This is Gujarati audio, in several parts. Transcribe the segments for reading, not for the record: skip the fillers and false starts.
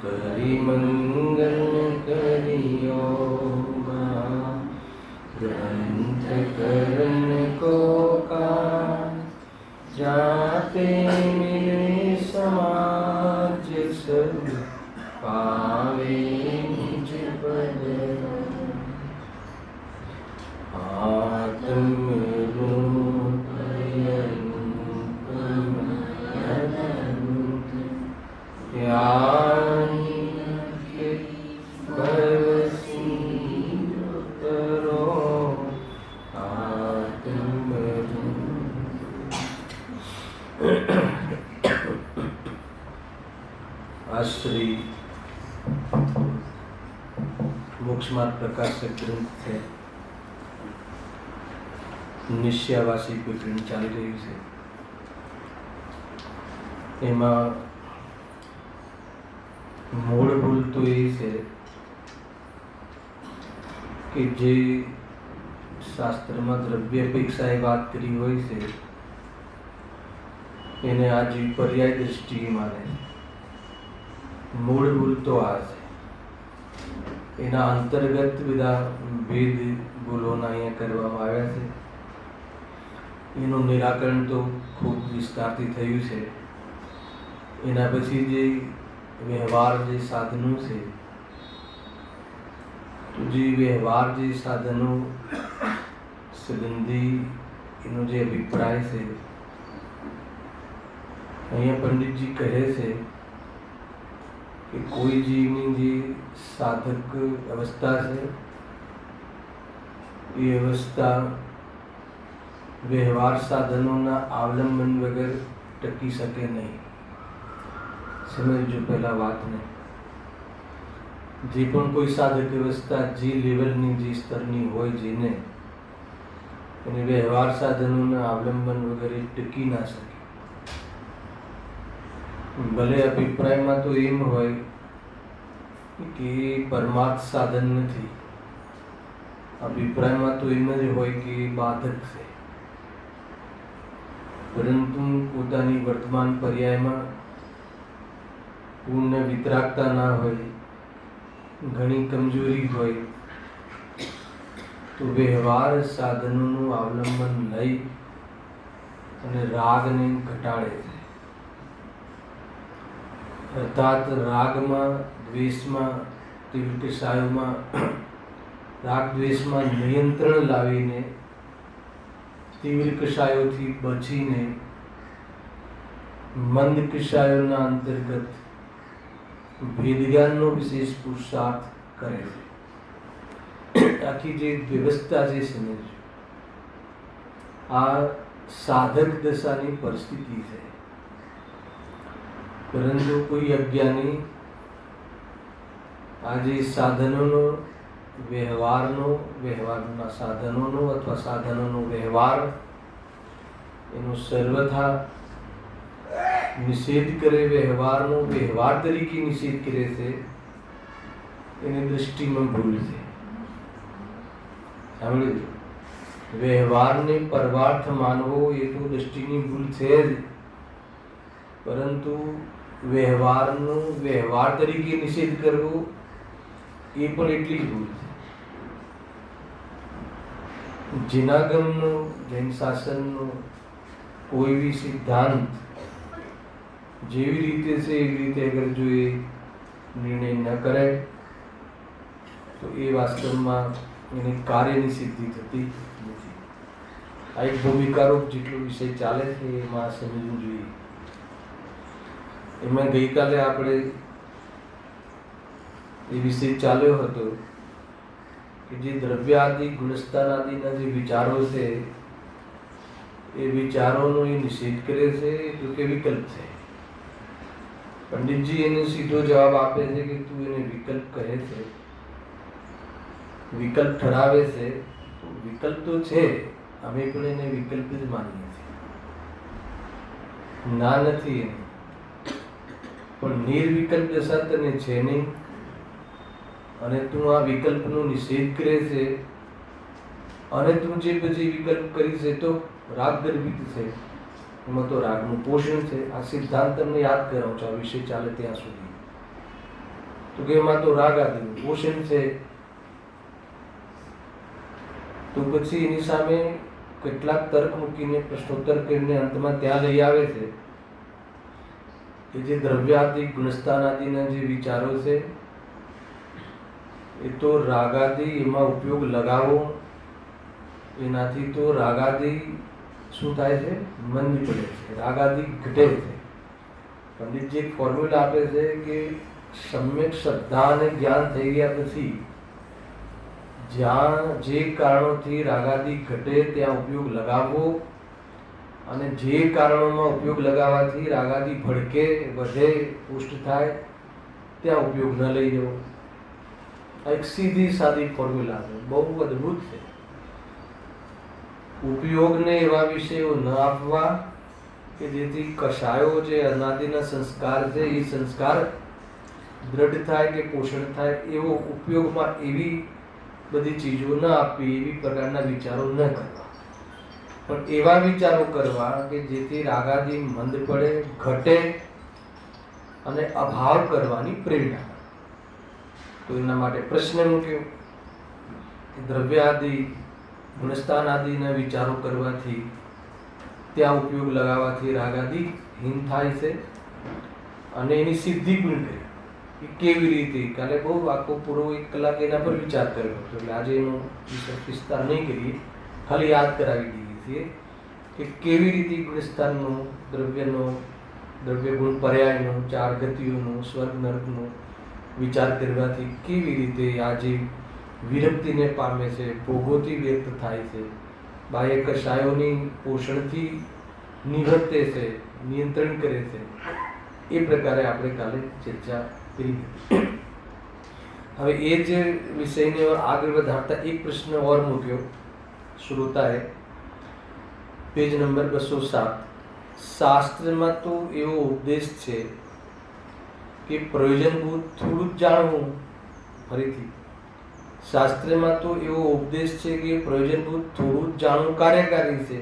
કરી મંગલ કરિયો ગ્રંથ કરણ કો કા જાતે મિલે સમાજ સબ પાવે નિજ પદ આત્મ રૂપ श्री मोक्ष मार्ग प्रकाशक ग्रंथ है निश्चयवासी कोई प्रिंट चाली रही है एमा मूल भूल तो ये है कि जे शास्त्र में द्रव्य अपेक्षा बात करी हुई से એને આ જે પર્યાય દૃષ્ટિ માને મૂળ ભૂલ તો આ છે એના અંતર્ગત બધા ભેદ ભૂલોના અહીંયા કરવામાં આવ્યા છે એનું નિરાકરણ તો ખૂબ વિસ્તારથી થયું છે એના પછી જે વ્યવહાર જે સાધનો છે તો જે વ્યવહાર જે સાધનો સંબંધી એનો જે અભિપ્રાય છે અહીંયા પંડિતજી કહે છે કે કોઈ જીવની જે સાધક અવસ્થા છે એ અવસ્થા વ્યવહાર સાધનોના અવલંબન વગર ટકી શકે નહીં. સમજજો પહેલા વાતને. જે પણ કોઈ સાધક અવસ્થા જે લેવલની જે સ્તરની હોય જેને એને વ્યવહાર સાધનોના અવલંબન વગર ટકી ના શકે. ભલે અભિપ્રાયમાં તો એમ હોય કે પરમાર્થ સાધન નથી, અભિપ્રાયમાં તો એમ જ હોય કે બાધક છે, પરંતુ પોતાની વર્તમાન પર્યાયમાં પૂર્ણ વિતરાગતા ના હોય, ઘણી કમજોરી હોય તો વ્યવહાર સાધનોનું અવલંબન લઈ અને રાગને ઘટાડે છે. अर्थात राग में द्वेष में तीव्र कषायों में राग द्वेष में नियंत्रण लावीने तीव्र कषायों थी बचीने मंद कषायों ना अंतर्गत भेदज्ञान नो विशेष पुरुषार्थ करे. आखी जे व्यवस्था जे समझ आ साधक दशानी परिस्थिति है. परंतु कोई अज्ञानी आज साधनों व्यवहार साधनों अथवा साधनों व्यवहार एनो सर्वथा निषेध करे, व्यवहार तरीके निषेध करे से एनी दृष्टि में भूल है. व्यवहार ने परमार्थ मानवो ये तो दृष्टि की भूल है, परंतु व्यवहार तरीके निषेध करवो ये पण એટલી જ ભૂલ છે. જૈનાગમનો જૈન શાસનનો કોઈ બી સિદ્ધાંત જેવી રીતે છે એવી રીતે અગર જો એ નિર્ણય ન કરે તો એ વાસ્તવમાં એની કાર્યની સિદ્ધિ થતી નથી. આ એક ભૂમિકારૂપ જેટલો વિષય ચાલે છે એમાં સમજવું જોઈએ. એમાં ગઈકાલે આપણે એ વિષય ચાલ્યો હતો કે જે દ્રવ્યાદિ ગુણસ્થાનાદિના જે વિચારો છે એ વિચારોનો એ નિષેધ કરે છે તો કે વિકલ્પ છે. પંડિતજી એને સીધો જવાબ આપે છે કે તું એને વિકલ્પ કહે છે, વિકલ્પ ઠરાવે છે. વિકલ્પ તો છે, અમે પણ એને વિકલ્પ જ માનીએ છીએ, ના નથી એને. પણ નિર્વિકલ્પ દશા તને છે નહીં અને તું આ વિકલ્પનો નિષેધ કરે છે અને તું જે પછી વિકલ્પ કરી છે તો રાગ ગર્ભિત છે, એમાં તો રાગનું પોષણ છે. આ સિદ્ધાંત તમને યાદ કરાવું છું આ વિષય ચાલે ત્યાં સુધી. તો કે એમાં તો રાગ આદિનું પોષણ છે. તો પછી એની સામે કેટલાક તર્ક મૂકીને પ્રશ્નોત્તર કરીને અંતમાં ત્યાં લઈ આવે છે કે જે દ્રવ્યાદિ ગુણસ્થાન આદિના જે વિચારો છે એ તો રાગાદિ એમાં ઉપયોગ લગાવો એનાથી તો રાગાદિ શું થાય છે? મંદ પડે છે, રાગાદિ ઘટે છે. પંડિતજી એક ફોર્મ્યુલા આપે છે કે સમ્યક શ્રદ્ધા અને જ્ઞાન થઈ ગયા પછી જ્યાં જે કારણોથી રાગાદિ ઘટે ત્યાં ઉપયોગ લગાવવો, અને જે કારણોમાં ઉપયોગ લગાવવાથી રાગાદિ ભડકે, વધે, પુષ્ટ થાય ત્યાં ઉપયોગ ન લઈ જવો. આ એક સીધી સાદી ફોર્મ્યુલા છે, બહુ અદભુત છે. ઉપયોગને એવા વિષયો ન આપવા કે જેથી કશાયો જે અનાદિના સંસ્કાર છે એ સંસ્કાર દ્રઢ થાય કે પોષણ થાય, એવો ઉપયોગમાં એવી બધી ચીજો ન આપવી, એવી પ્રકારના વિચારો ન કરવા. પણ એવા વિચારો કરવા કે જેથી રાગાદિ મંદ પડે, ઘટે અને અભાવ કરવાની પ્રેરણા. તો એના માટે પ્રશ્ન મૂક્યો કે દ્રવ્યાદિ ગુણસ્થાન આદિના વિચારો કરવાથી, ત્યાં ઉપયોગ લગાવવાથી રાગાદિ હીન થાય છે. અને એની સિદ્ધિ પણ કરી. એ કેવી રીતે? કાલે બહુ આખો પૂરો 1 કલાક એના પર વિચાર કર્યો હતો, એટલે આજે એનો વિસ્તાર નહીં કરીએ, ખાલી યાદ કરાવી દઈએ છીએ કે કેવી રીતે ગુણસ્થાનનો, દ્રવ્યનો, દ્રવ્ય ગુણ પર્યાયનો, 4 ગતિઓનો, સ્વર્ગ નર્કનો વિચાર કરવાથી કેવી રીતે આ જે વિરક્તિને પામે છે, ભોગોથી વ્યક્ત થાય છે, બાહ્ય કશાયોની પોષણથી નિવર્તે છે, નિયંત્રણ કરે છે, એ પ્રકારે આપણે કાલે ચર્ચા કરી હતી. હવે એ જ વિષયને આગળ વધારતા એક પ્રશ્ન ઓર મૂક્યો શ્રોતાએ, પેજ નંબર 207. શાસ્ત્રમાં તો એવો ઉપદેશ છે કે પ્રયોજનભૂત થોડું જ જાણવું. ફરીથી, શાસ્ત્રમાં તો એવો ઉપદેશ છે કે પ્રયોજનભૂત થોડું જ જાણવું કાર્યકારી છે,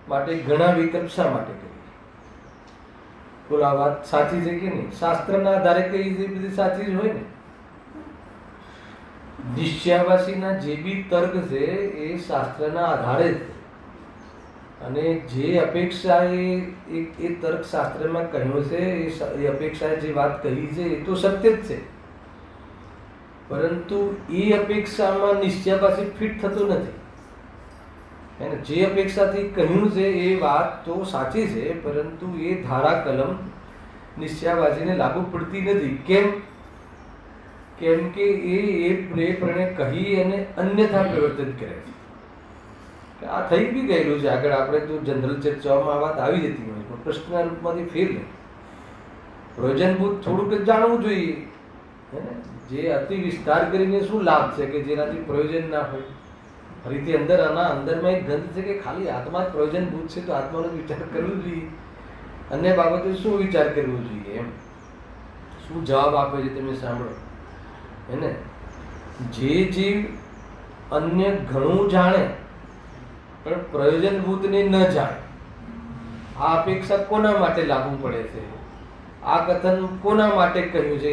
માટે ઘણા વિકલ્પ શા માટે કરીએ? બોલો, આ વાત સાચી છે કે નહીં? શાસ્ત્રના આધારે કઈ છે બધી સાચી જ હોય ને. નિશ્ચયાવાસીના જે બી તર્ક છે એ શાસ્ત્રના આધારે છે, અને જે અપેક્ષા એ તર્ક શાસ્ત્રમાં કહ્યો છે, એ અપેક્ષાએ જે વાત કહી છે એ તો સત્ય જ છે, પરંતુ એ અપેક્ષામાં નિશ્ચયાવાસી ફિટ થતું નથી. એને જે અપેક્ષાથી કહ્યું છે એ વાત તો સાચી છે, પરંતુ એ ધારા કલમ નિશ્ચયાવાસીને લાગુ પડતી નથી. કેમ? કેમ કે એ પ્રણે કહી અને અન્યથા પ્રવર્તન કરે છે. આ થઈ બી ગયેલું છે. આગળ આપણે તો જનરલ ચર્ચાઓમાં વાત આવી જતી હોય, પણ પ્રશ્નના રૂપમાંથી ફેર નહીં. પ્રયોજનભૂત થોડુંક જ જાણવું જોઈએ. જે અતિ વિસ્તાર કરીને શું લાભ છે કે જેનાથી પ્રયોજન ના હોય? ફરીથી અંદરમાં એક ગંધ છે કે ખાલી આત્મા જ પ્રયોજનભૂત છે, તો આત્માનો વિચાર કરવો જોઈએ, અન્ય બાબતે શું વિચાર કરવો જોઈએ? એમ શું જવાબ આપે છે તમે સાંભળો. એને જે જીવ અન્ય ઘણું જાણે પણ પ્રયોજનભૂતને ન જાણે, આ અપેક્ષા કોના માટે લાગુ પડે છે? આ કથન કોના માટે કહ્યું છે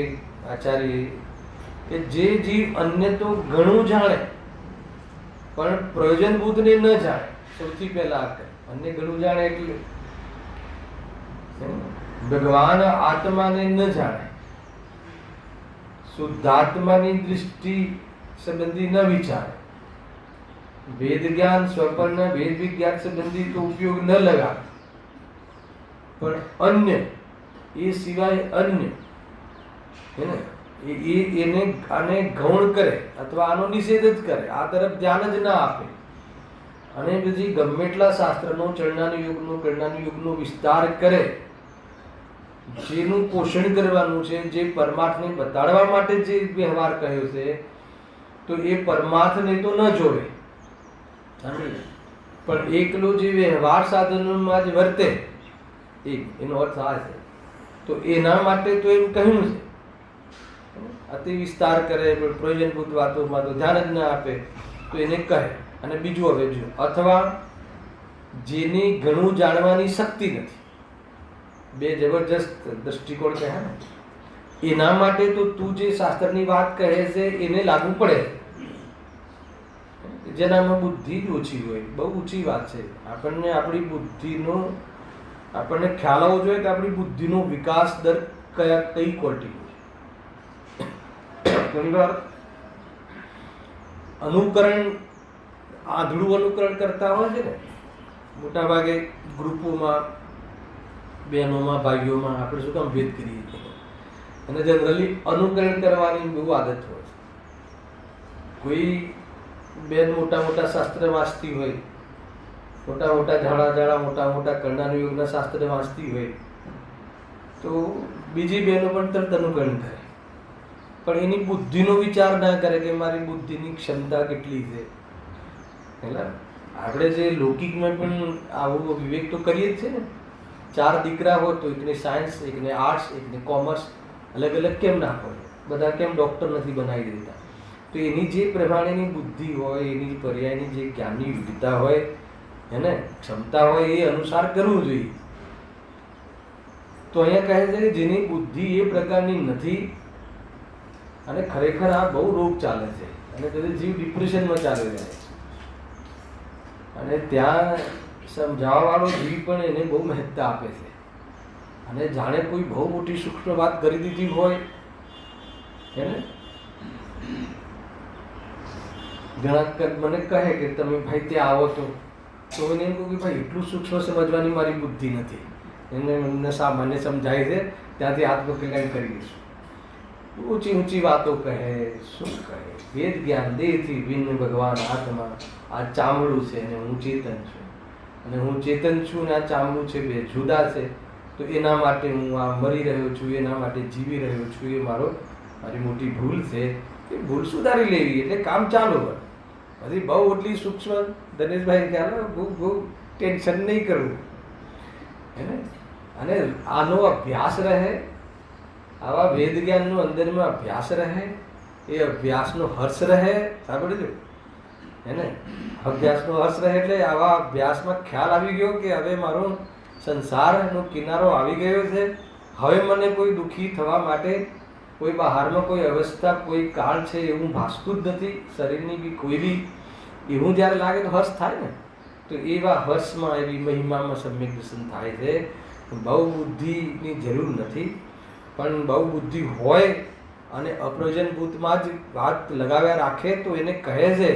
આચાર્ય કે જે જીવ અન્ય તો ઘણું જાણે પણ પ્રયોજનભૂતને ન જાણે? સૌથી પહેલા અન્ય ઘણું જાણે એટલે ભગવાન આત્માને ન જાણે, શુદ્ધાત્માની દૃષ્ટિ સંબંધી ન વિચારે, વેદ જ્ઞાન સ્વપન વેદ વિજ્ઞાન સંબંધી તો ઉપયોગ ન લગાવે, પણ અન્ય એ સિવાય અન્ય એને આને ગૌણ કરે અથવા આનો નિષેધ જ કરે, આ તરફ ધ્યાન જ ના આપે, અને પછી ગમે એટલા શાસ્ત્રનો ચરણાની યુગનો વિસ્તાર કરે, જેનું પોષણ કરવાનું છે, જે પરમાર્થને બતાડવા માટે જે વ્યવહાર કહ્યો છે, તો એ પરમાર્થને તો ન જોવે, પણ એકલો જે વ્યવહાર સાધનોમાં જ વર્તે, એનો અર્થ આ છે. તો એના માટે તો એમ કહ્યું છે, અતિ વિસ્તાર કરે, પ્રયોજનભૂત વાતોમાં તો ધ્યાન જ ના આપે, તો એને કહે. અને બીજું હવે જો, અથવા જેની ઘણું જાણવાની શક્તિ નથી, બે જબરજસ્ત દ્રષ્ટિકોણ કહે ને. એના માટે તો તું જે શાસ્ત્રની વાત કહે છે એને લાગુ પડે. જેનામાં બુદ્ધિ જ ઓછી હોય, બહુ ઊંચી વાત છે. આપણને આપણી બુદ્ધિનો આપણને ખ્યાલ આવવો જોઈએ કે આપણી બુદ્ધિનો વિકાસ દર કઈ ક્વોલિટી હોય. ઘણી વાર અનુકરણ, આંધળું અનુકરણ કરતા હોય છે ને મોટા ભાગે ગ્રુપોમાં, બહેનોમાં, ભાઈઓમાં આપણે શું કામ ભેદ કરીએ છીએ, અને જનરલી અનુકરણ કરવાની બહુ આદત હોય. કોઈ બેન મોટા મોટા શાસ્ત્ર વાંચતી હોય, મોટા મોટા મોટા કર્ણાનું યોગના શાસ્ત્ર વાંચતી હોય, તો બીજી બહેનો પણ તરત અનુકરણ કરે, પણ એની બુદ્ધિનો વિચાર ના કરે કે મારી બુદ્ધિની ક્ષમતા કેટલી છે. એટલે આપણે જે લૌકિકમાં પણ આવો વિવેક તો કરીએ જ છે ને. 4 દીકરા હોય તો એકને સાયન્સ, એકને આર્ટ્સ, એકને કોમર્સ, અલગ અલગ કેમ ના હોય? બધા કેમ ડૉક્ટર નથી બનાવી દેતા? તો એની જે પ્રમાણેની બુદ્ધિ હોય, એની પર્યાયની જે જ્ઞાનની વિવિધતા હોય, એને ક્ષમતા હોય, એ અનુસાર કરવું જોઈએ. તો અહીંયા કહે છે કે જેની બુદ્ધિ એ પ્રકારની નથી, અને ખરેખર આ બહુ રોગ ચાલે છે, અને કદાચ જીવ ડિપ્રેશનમાં ચાલી જાય, અને ત્યાં સમજાવવાવાળો જીવ પણ એને બહુ મહત્તા આપે છે, અને જાણે કોઈ બહુ મોટી સૂક્ષ્મ વાત કરી દીધી હોય. એને ઘણા મને કહે કે તમે ભાઈ ત્યાં આવો તો એને એમ કહું કે ભાઈ એટલું સૂક્ષ્મ સમજવાની મારી બુદ્ધિ નથી, એમને સામાન્ય સમજાય છે, ત્યાંથી આત્મકલ્યાણ કરી દઈશું. ઊંચી ઊંચી વાતો કહે, શું કહે? વેદ જ્ઞાન દેહથી ભિન્ન ભગવાન આત્મા. આ ચામડું છે અને હું ચેતન છું, અને હું ચેતન છું ને આ ચામડું છે, બે જુદા છે. તો એના માટે હું આ મરી રહ્યો છું, એના માટે જીવી રહ્યો છું. એ મારી મોટી ભૂલ છે. એ ભૂલ સુધારી લેવી એટલે કામ ચાલુ હોય. પછી બહુ એટલી સૂક્ષ્મ ધનેશભાઈ ખ્યાલ બહુ ટેન્શન નહીં કરવું, એને અને આનો અભ્યાસ રહે, આવા વેદ જ્ઞાનનો અંદરમાં અભ્યાસ રહે, એ અભ્યાસનો હર્ષ રહે. સાંભળજો એને અભ્યાસનો હર્ષ રહે એટલે આવા અભ્યાસમાં ખ્યાલ આવી ગયો કે હવે મારો સંસારનો કિનારો આવી ગયો છે. હવે મને કોઈ દુઃખી થવા માટે કોઈ બહારમાં કોઈ અવસ્થા, કોઈ કાળ છે એવું ભાસતું જ નથી. શરીરની બી કોઈ બી એવું જ્યારે લાગે તો હર્ષ થાય ને. તો એવા હર્ષમાં, એવી મહિમામાં સમ્યક દર્શન થાય છે. બહુ બુદ્ધિની જરૂર નથી, પણ બહુ બુદ્ધિ હોય અને અપ્રયોજનભૂતમાં જ વાત લગાવ્યા રાખે તો એને કહે છે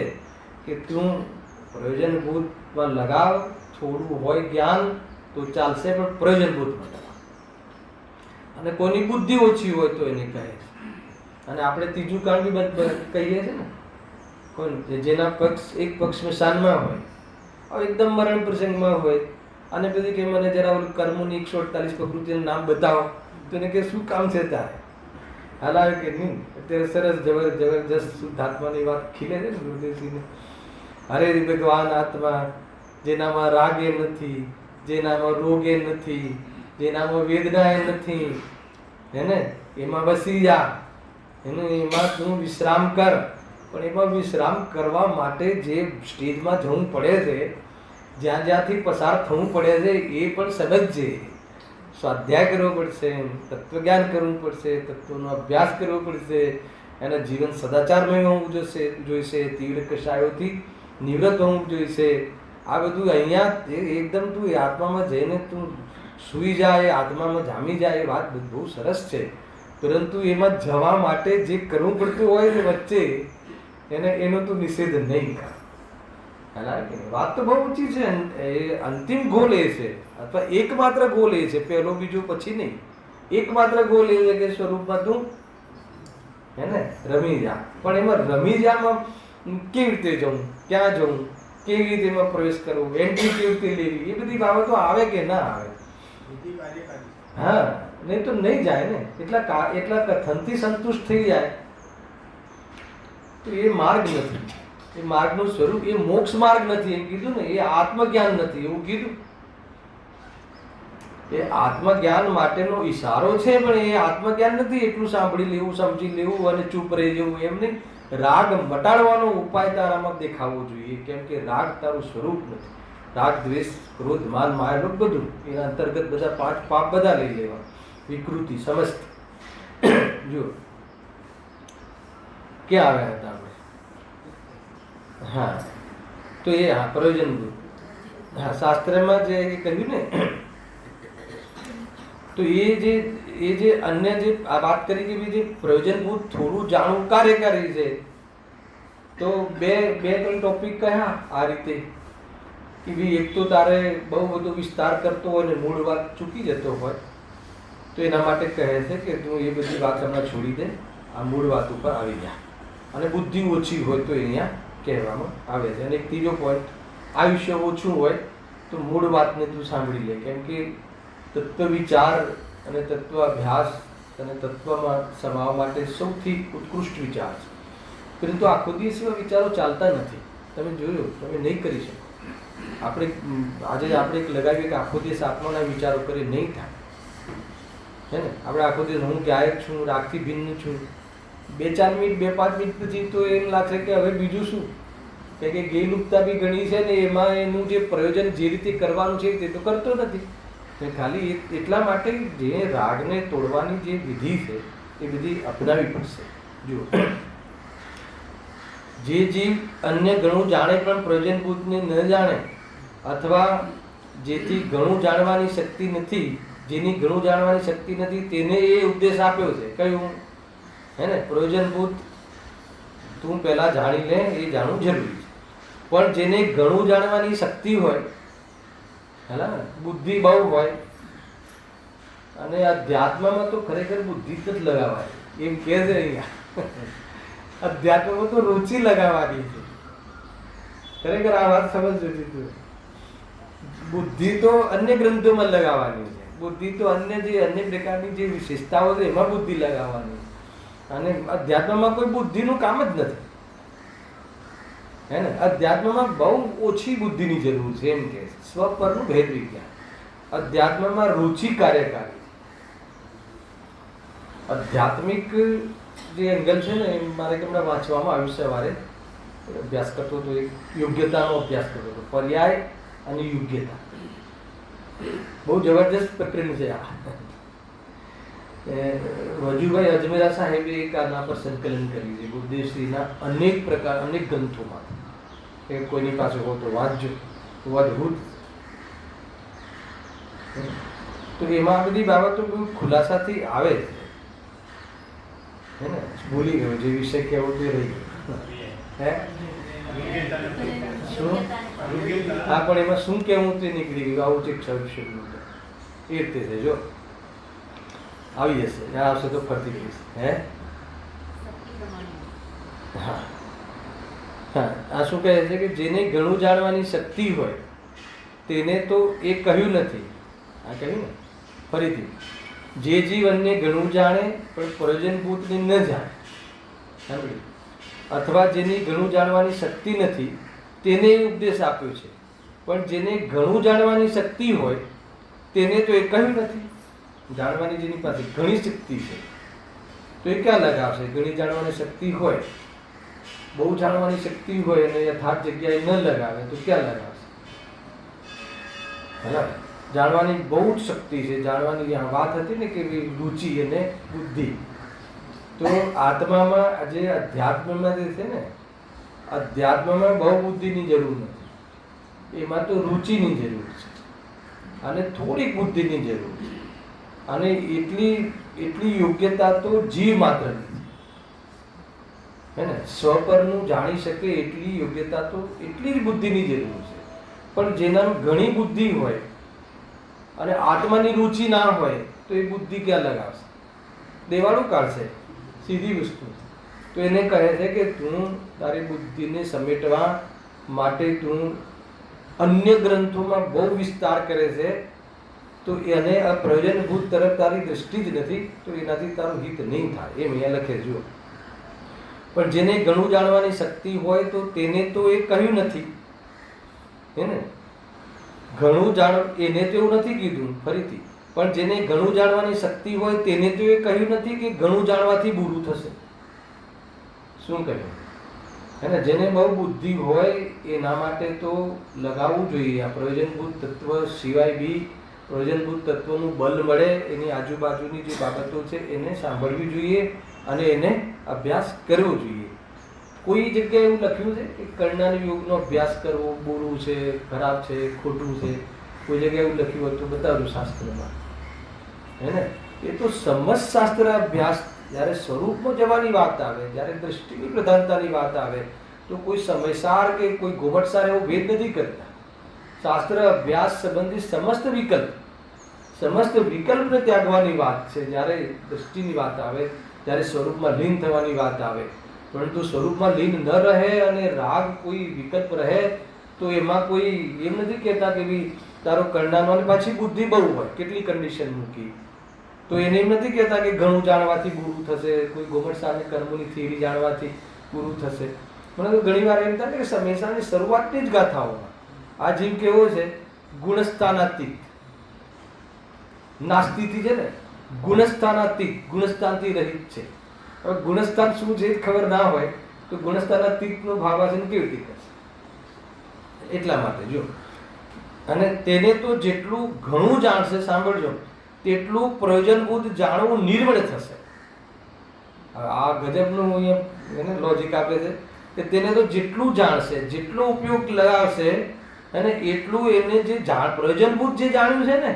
કે તું પ્રયોજનભૂતમાં લગાવ. થોડું હોય જ્ઞાન તો ચાલશે, પણ પ્રયોજનભૂતમાં લગાવ. અને કોઈની બુદ્ધિ ઓછી હોય તો એને કહે છે. અને આપણે ત્રીજું કારણ બી કહીએ છીએ ને, કોણ જેના પક્ષ એક પક્ષ સ્મશાનમાં હોય, હવે એકદમ મરણ પ્રસંગમાં હોય, અને પછી કે મને જરા કર્મોની 148 પ્રકૃતિનું નામ બતાવો, તો એને કે શું કામ છે તારે? હાલાવે કે નહીં. અત્યારે સરસ જબરજસ્ત શુદ્ધાત્માની વાત ખીલે છે ને ગુરુદેવજીને. હરે ભગવાન આત્મા, જેનામાં રાગે નથી, જેનામાં રોગે નથી, જેનામાં વેદનાએ નથી, હેને એમાં વસી જા, એમાં તું વિશ્રામ કર. પણ એમાં વિશ્રામ કરવા માટે જે સ્ટેજમાં જવું પડે છે, જ્યાં જ્યાંથી પસાર થવું પડે છે, એ પણ સમજજે. સ્વાધ્યાય કરવો પડશે, તત્વજ્ઞાન કરવું પડશે, તત્વનો અભ્યાસ કરવો પડશે, એના જીવન સદાચારમય હોવું જોઈશે, તીવ્ર કષાયોથી નિવૃત્ત હોવું જોઈશે. આ બધું અહીંયા એકદમ તું આત્મામાં જઈને તું સૂઈ જાય, આત્મામાં જામી જાય, એ વાત બહુ સરસ છે. પરંતુ એમાં જવા માટે જે કરવું પડતું હોય ને વચ્ચે, એનો તું નિષેધ નહીં કર. વાત તો બહુ ઊંચી છે. એ અંતિમ ગોલ એ છે, અથવા એકમાત્ર ગોલ એ છે, પહેલો બીજો પછી નહીં. એકમાત્ર ગોલ એ છે કે સ્વરૂપમાં તું હેને રમી જા. પણ એમાં રમી જામાં કેવી રીતે જવું, ક્યાં જવું, કેવી રીતે એમાં પ્રવેશ કરવો, એન્ટ્રી કેવી રીતે લેવી, એ બધી બાબતો આવે કે ના આવે? હા, નહીં તો નહીં જાય ને. એટલા કથનથી સંતુષ્ટ થઈ જાય તો એ માર્ગ નથી. એ માર્ગનું સ્વરૂપ એ મોક્ષ માર્ગ નથી એમ કીધું ને, એ આત્મજ્ઞાન નથી એવું કીધું. એ આત્મજ્ઞાન માટેનો ઈશારો છે, પણ એ આત્મજ્ઞાન નથી. એટલું સાંભળી લેવું, સમજી લેવું અને ચૂપ રહી જવું એમ નહીં. રાગ મટાડવાનો ઉપાય તારામાં દેખાવો જોઈએ, કેમ કે રાગ તારું સ્વરૂપ નથી. રાગ, દ્વેષ, ક્રોધ, માન, માયા બધું એના અંતર્ગત બધા 5 પાપ બધા લઈ લેવા, વિકૃતિ સમસ્ત. જો ક્યાં આવ્યા હતા આપણે? હા, તો એ હા પ્રયોજનભૂત. હા, શાસ્ત્રમાં જે કહ્યું ને, તો એ જે અન્ય જે આ વાત કરી કે જે પ્રયોજનભૂત થોડું જાણવું કાર્યકારી છે, તો બે ત્રણ ટોપિક કયા આ રીતે કે ભાઈ એક તો તારે બહુ બધો વિસ્તાર કરતો હોય ને મૂળ વાત ચૂકી જતો હોય, તો એના માટે કહે છે કે તું એ બધી વાત હમણાં છોડી દે, આ મૂળ વાત ઉપર આવી જા. અને બુદ્ધિ ઓછી હોય તો અહીંયા કહેવામાં આવે છે. અને એક ત્રીજો પોઈન્ટ, આયુષ્ય ઓછું હોય તો મૂળ વાતને તું સાંભળી લે, કેમ કે તત્વ વિચાર અને તત્વ અભ્યાસ અને તત્વમાં સમાવવા માટે સૌથી ઉત્કૃષ્ટ વિચાર છે. પરંતુ આખો દિવસ એવા વિચારો ચાલતા નથી. તમે જોયું, તમે નહીં કરી શકો. આપણે આજે આપણે એક લગાવીએ કે આખો દિવસ આત્માના વિચારો કરી, નહીં થાય, હે ને? આપણે આખો દિવસ હું ગાયક છું, રાગથી ભિન્ન છું, 2-4 મિનિટ 2-5 મિનિટ પછી તો એમ લાગશે કે હવે બીજું શું, કે ગેલુપ્તા બી ઘણી છે ને એમાં એનું જે પ્રયોજન જે રીતે કરવાનું છે તે તો કરતો નથી. ખાલી એટલા માટે જે રાગને તોડવાની જે વિધિ છે એ વિધિ અપનાવી પડશે. જુઓ, જે જીવ અન્ય ઘણું જાણે પણ પ્રયોજનભૂતને ન જાણે, અથવા જેથી ઘણું જાણવાની શક્તિ નથી, જેની ઘણું જાણવાની શક્તિ નથી, તેને એ ઉપદેશ આપ્યો છે. કયું? હે ને? પ્રયોજનભૂત તું પહેલા જાણી લે, એ જાણવું જરૂરી છે. પણ જેને ઘણું જાણવાની શક્તિ હોય, હેલા બુદ્ધિ બહુ હોય, અને અધ્યાત્મમાં તો ખરેખર બુદ્ધિ જ લગાવાય એમ કહે છે અહીંયા. અધ્યાત્મમાં તો રુચિ લગાવવાની છે. ખરેખર આ વાત સમજજો. બુદ્ધિ તો અન્ય ગ્રંથોમાં લગાવવાની છે. બુદ્ધિ તો અન્ય પ્રકારની જે વિશેષતાઓ છે એમાં બુદ્ધિ લગાવવાની. અને અધ્યાત્મમાં કોઈ બુદ્ધિનું કામ જ નથી, હે ને? અધ્યાત્મમાં બહુ ઓછી બુદ્ધિની જરૂર છે એમ કે સ્વપરનું ભેદ વિજ્ઞાન. અધ્યાત્મમાં રુચિ કાર્યકારી. આધ્યાત્મિક જે એંગલ છે ને, મારે હમણાં વાંચવામાં આવ્યું, સવારે અભ્યાસ કરતો હતો, એક યોગ્યતાનો અભ્યાસ કરતો હતો, પર્યાય અને યોગ્યતા. બહુ જબરજસ્ત પ્રકરણ છે આ. વજુભાઈ અજમેરા સાહેબે એક આના પર સંકલન કર્યું છે ગુરુદેવશ્રીના અનેક ગ્રંથોમાં. એ કોઈની પાસે હો તો વાંચજો, અદ્ભુત. તો એમાં આ બધી બાબતો બહુ ખુલાસાથી આવે છે, હે ને? ભૂલી ગયો જે વિષય કહેવો તે રહી ગયો. હે શું? હા, પણ એમાં શું કહેવું તે નીકળી ગયું. આવું છે શબ્દ એ રીતે છે. જો આવી જશે, ત્યાં આવશે તો ફરતી કહીશ. હે હા હા, આ શું કહે છે કે જેને ઘણું જાણવાની શક્તિ હોય તેને તો એ કહ્યું નથી. આ કહ્યું ને ફરીથી, જે જીવનને ઘણું જાણે પણ પ્રયોજનભૂતને ન જાણે, અથવા જેની ઘણું જાણવાની શક્તિ નથી તેને ઉપદેશ આપ્યો છે. પણ જેને ઘણું જાણવાની શક્તિ હોય તેને તો એ કહ્યું નથી. જાણવાની જેની પાસે ઘણી શક્તિ છે તો એ ક્યાં લગાવશે? ઘણી જાણવાની શક્તિ હોય, બહુ જાણવાની શક્તિ હોય અને યથાર્થ જગ્યાએ ન લગાવે તો ક્યાં લગાવશે? બરાબર. જાણવાની બહુ જ શક્તિ છે. જાણવાની આ વાત હતી ને કે રુચિ અને બુદ્ધિ. તો આત્મામાં જે અધ્યાત્મમાં જે છે ને, અધ્યાત્મમાં બહુ બુદ્ધિની જરૂર નથી, એમાં તો રુચિની જરૂર છે અને થોડીક બુદ્ધિની જરૂર છે. અને એટલી યોગ્યતા તો જીવ માત્ર નથી, હે ને? સ્વપરનું જાણી શકે એટલી યોગ્યતા તો એટલી જ બુદ્ધિની જરૂર છે. પણ જેના ઘણી બુદ્ધિ હોય અને આત્માની રુચિ ના હોય તો એ બુદ્ધિ ક્યાં લગાવશે? દેવાળું કાઢશે, સીધી વસ્તુ. તો એને કહે છે કે તું તારી બુદ્ધિને સમેટવા માટે તું અન્ય ગ્રંથોમાં બહુ વિસ્તાર કરે છે, તો એને આ પ્રયોજનભૂત તરફ તારી દૃષ્ટિ જ નથી, તો એનાથી તારું હિત નહીં થાય. એમ અહીંયા લખે. જુઓ, પણ જેને ઘણું જાણવાની શક્તિ હોય તો તેને તો એ કહ્યું નથી, હે ને? ઘણું એને તો એવું નથી કીધું ફરીથી, પણ જેને ઘણું જાણવાની શક્તિ હોય તેને તો એ કહ્યું નથી કે ઘણું જાણવાથી બુરું થશે. શું કહ્યું? હે ને? જેને બહુ બુદ્ધિ હોય એના માટે તો લગાવવું જોઈએ. આ પ્રયોજનભૂત તત્વ સિવાય બી પ્રયોજનભૂત તત્વનું બલ મળે, એની આજુબાજુની જે બાબતો છે એને સાંભળવી જોઈએ અને એને અભ્યાસ કરવો જોઈએ. કોઈ જગ્યાએ એવું લખ્યું છે કે કર્ણાની યોગનો અભ્યાસ કરવો બુરું છે, ખરાબ છે, ખોટું છે? કોઈ જગ્યાએ એવું લખ્યું હોય તો બતાવ્યું શાસ્ત્રમાં, હે ને? એ તો સમસ્ત શાસ્ત્ર અભ્યાસ, જ્યારે સ્વરૂપમાં જવાની વાત આવે, જ્યારે દ્રષ્ટિની પ્રધાનતાની વાત આવે તો કોઈ સમયસાર કે કોઈ ગોમટસાર એવો ભેદ નથી કરતા. શાસ્ત્ર અભ્યાસ સંબંધી સમસ્ત વિકલ્પને ત્યાગવાની વાત છે જ્યારે દ્રષ્ટિની વાત આવે, જ્યારે સ્વરૂપમાં લીન થવાની વાત આવે. પરંતુ સ્વરૂપમાં લીન ન રહે અને રાગ કોઈ વિકલ્પ રહે તો એમાં કોઈ એમ નથી કહેતા કે ભાઈ તારો કર્ણાનો, અને પાછી બુદ્ધિ બહુ હોય, કેટલી કન્ડિશન મૂકી તો એને એમ નથી કહેતા કે ઘણું જાણવાથી ગુરુ થશે, કોઈ ગોમટસારની કર્મોની થિયરી જાણવાથી ગુરુ થશે. મને તો ઘણી વાર એમ થાય કે હંમેશાની શરૂઆતની જ ગાથાઓમાં આ જીવ કેવો છે, ગુણસ્થાનાતીત, નાસ્તિથી છે ને, ગુણસ્થાનાતીત, ગુણસ્થાનથી રહિત છે. હવે ગુણસ્થાન શું છે ખબર ના હોય તો ગુણસ્થાનાતીતનો ભાવાચન કેવી રીતે કરશે? એટલા માટે જો, અને તેને તો જેટલું ઘણું જાણશે, સાંભળજો, તેટલું પ્રયોજનભૂત જાણવું નિર્મળ થશે. આ ગજબનું અહીંયા લોજિક આપે છે કે તેને તો જેટલું જાણશે, જેટલો ઉપયોગ લગાવશે અને એટલું એને જે પ્રયોજનભૂત જે જાણ્યું છે ને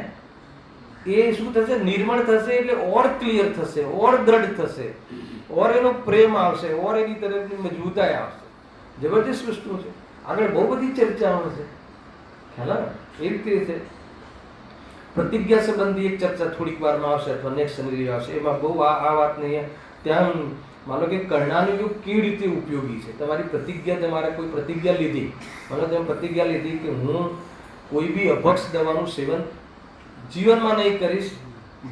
એ શું થશે? નિર્મળ થશે. એટલે ઓર ક્લિયર થશે, ઓર દ્રઢ થશે, ઓર એનો પ્રેમ આવશે, ઓર એની તરફની મજબૂતાઈ આવશે. જબરજસ્ત વસ્તુ છે. આગળ બહુ બધી ચર્ચાઓ છે, ખ્યાલ આવે? એ રીતે છે. પ્રતિજ્ઞા સંબંધી એક ચર્ચા થોડીક વારમાં આવશે અથવા નેક્સ્ટ શનિ આવશે. એમાં બહુ આ વાત નહીં. ત્યાં માનો કે કર્ણાનો યોગ કેવી રીતે ઉપયોગી છે. તમારી પ્રતિજ્ઞા, તમારે કોઈ પ્રતિજ્ઞા લીધી, માનો તમે પ્રતિજ્ઞા લીધી કે હું કોઈ બી અભક્ષ દવાનું સેવન જીવનમાં નહીં કરીશ,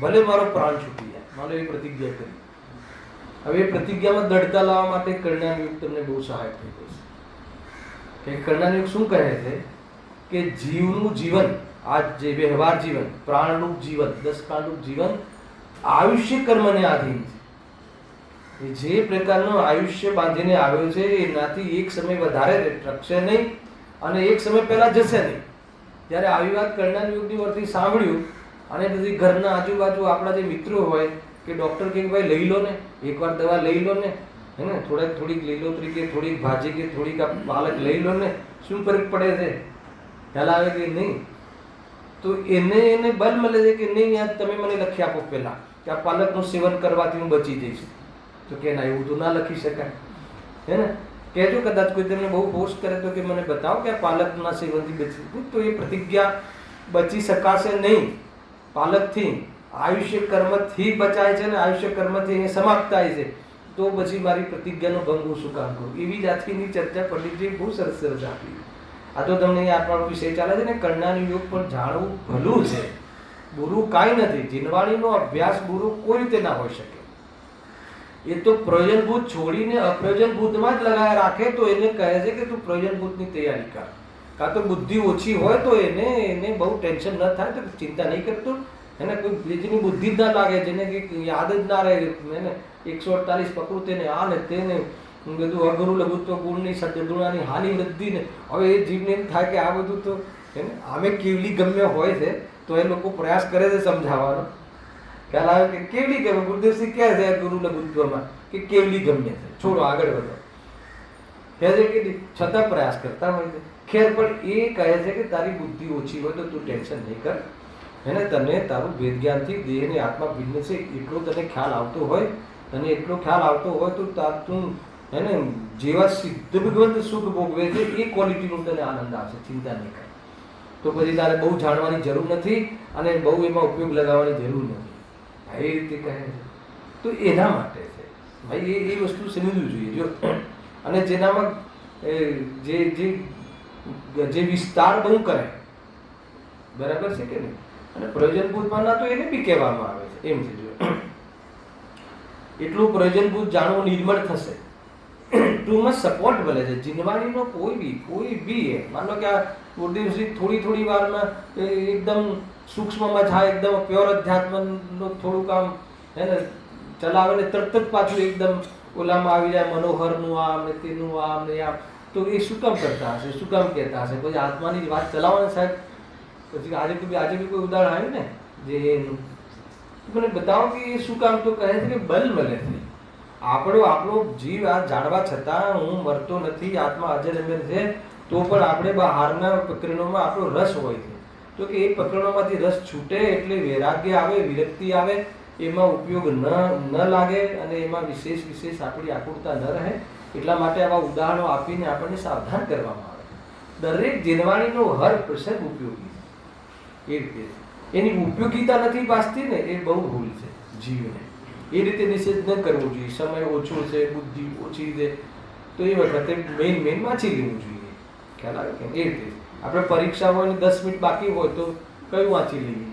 ભલે મારો પ્રાણ છૂટી જાય, માનો એ પ્રતિજ્ઞા કરી. હવે એ પ્રતિજ્ઞામાં દૃઢતા લાવવા માટે કર્ણાનો યોગ તમને બહુ સહાય થઈ જશે. કે કર્ણાનો યોગ શું કહે છે કે જીવનું જીવન, આ જે વ્યવહાર જીવન, પ્રાણરૂપ જીવન, 10 પ્રાણરૂપ જીવન આયુષ્ય કર્મને આધીન છે. જે પ્રકારનું આયુષ્ય બાંધીને આવ્યો છે એનાથી એક સમય વધારે ટકશે નહીં અને એક સમય પહેલા જશે નહીં. જ્યારે આવી વાત કર્ણાનો યોગની વર્તી સાંભળ્યું અને પછી ઘરના આજુબાજુ આપણા જે મિત્રો હોય કે ડૉક્ટર કે ભાઈ લઈ લો ને, એકવાર દવા લઈ લો ને, હે ને, થોડીક લીલોતરી કે થોડીક ભાજી કે થોડીક પાલક લઈ લો ને, શું ફરક પડે છે? ખ્યાલ આવે કે નહીં? તો એને બલ મળે છે કે નહીં, યાર તમે મને લખી આપો પહેલા કે આ પાલકનું સેવન કરવાથી હું બચી જઈશ. તો કે ના, એવું તો ના લખી શકાય, હે ને? કહેજો, કદાચ કોઈ તમને બહુ ફોર્સ કરે તો કે મને બતાવો કે આ પાલકના સેવનથી બચી, તો એ પ્રતિજ્ઞા બચી શકાશે નહીં. પાલકથી આયુષ્ય કર્મથી બચાય છે ને આયુષ્ય કર્મથી એ સમાપ્ત થાય છે, તો પછી મારી પ્રતિજ્ઞાનો ભંગ હું શું કામ કરું? એવી જાતિની ચર્ચા પંડિતજી બહુ સરસ સરસ આપી. આ તો તમને આપણો વિષય ચાલે છે ને, કર્ણાનો યોગ પણ જાણવું ભલું છે, બુરું કાંઈ નથી. જીનવાણીનો અભ્યાસ બુરું કોઈ રીતે ના હોઈ શકે. એ તો પ્રયોજનભૂત છોડીને અપ્રયોજનભૂતમાં જ લગાયા રાખે તો એને કહે છે કે તું પ્રયોજનભૂતની તૈયારી કર. કાં તો બુદ્ધિ ઓછી હોય તો એને બહુ ટેન્શન ન થાય તો ચિંતા નહીં કરતો, એને કોઈ બીજીની બુદ્ધિ જ ના લાગે, જેને કંઈક યાદ જ ના રહે, એને 148 પ્રકૃતિને આ ને તેને બધું અઘરું લઘુત્વ ગુણની સદગુણાની હાનિ વૃદ્ધિ ને. હવે એ જીવને એમ થાય કે આ બધું તો એને આમે કેવલી ગમ્ય હોય છે તો એ લોકો પ્રયાસ કરે છે સમજાવવાનો. ખ્યાલ આવે કે કેવલી ગમે? ગુરુદેવસિંહ કહે છે ગુરુ લઘુત્વમાં કે કેવલી ગમ્ય છે, છોડો આગળ વધો, કહે છે કે છતાં પ્રયાસ કરતા હોય છે. ખેર, પણ એ કહે છે કે તારી બુદ્ધિ ઓછી હોય તો તું ટેન્શન નહીં કર, એને તને તારું વેદ જ્ઞાનથી દેહને આત્મા ભિન્ન છે એટલો તને ખ્યાલ આવતો હોય, તને એટલો ખ્યાલ આવતો હોય તો તું એને જેવા સિદ્ધ ભગવંત સુખ ભોગવે છે એ ક્વોલિટીનો તને આનંદ આવશે, ચિંતા નહીં કર. તો પછી તારે બહુ જાણવાની જરૂર નથી અને બહુ એમાં ઉપયોગ લગાવવાની જરૂર નથી. એ રીતે કહે છે. તો એના માટે છે ભાઈ, એ વસ્તુ સમજવું જોઈએ. જો અને જેનામાં જે વિસ્તાર બહુ કરે, બરાબર છે કે નહીં? અને પ્રયોજનભૂતમાં ના તો એને બી કહેવામાં આવે છે એમ છે. જો એટલું પ્રયોજનભૂત જાણવું નિર્મળ થશે, ટૂંકમાં સપોર્ટ મળે છે. જીનવાણીનો કોઈ બી માનો કે આ ગુરુદેવસિંહ થોડી વારમાં એકદમ સૂક્ષ્મમાં જાય, એકદમ પ્યોર અધ્યાત્મનો થોડુંક આમ હે ને ચલાવે ને તરત જ પાછું એકદમ ઓલામાં આવી જાય, મનોહરનું આમ ને તેનું આમ ને આમ. તો એ શું કામ કરતા હશે, શું કામ કહેતા હશે? પછી આત્માની વાત ચલાવવાની સાહેબ, પછી આજે બી કોઈ ઉદાહરણ આવ્યું ને જે એનું, મને બતાવો કે એ શું કામ? તો કહે છે કે બલ મળે છે. આપણો જીવ આ જાણવા છતાં હું મરતો નથી, આત્મા હાજર અમર છે, તો પણ આપણે બહારના પ્રકરણોમાં આપણો રસ હોય છે. તો કે એ પ્રકરણોમાંથી રસ છૂટે એટલે વૈરાગ્ય આવે, વિરક્તિ આવે, એમાં ઉપયોગ ન લાગે અને એમાં વિશેષ આપણી આકુરતા ન રહે. એટલા માટે આવા ઉદાહરણો આપીને આપણને સાવધાન કરવામાં આવે. દરેક જીનવાણીનો હર પ્રસંગ ઉપયોગી છે. એ રીતે એની ઉપયોગિતા નથી વાંચતી ને, એ બહુ ભૂલ છે જીવને. એ રીતે નિષેધ ન કરવો જોઈએ. સમય ઓછો છે, બુદ્ધિ ઓછી છે, તો એ વખતે મેઇન વાંચી લેવું જોઈએ. ખ્યાલ આવે કે? એ રીતે આપણે પરીક્ષા હોય ને 10 મિનિટ બાકી હોય તો કયું વાંચી લઈએ?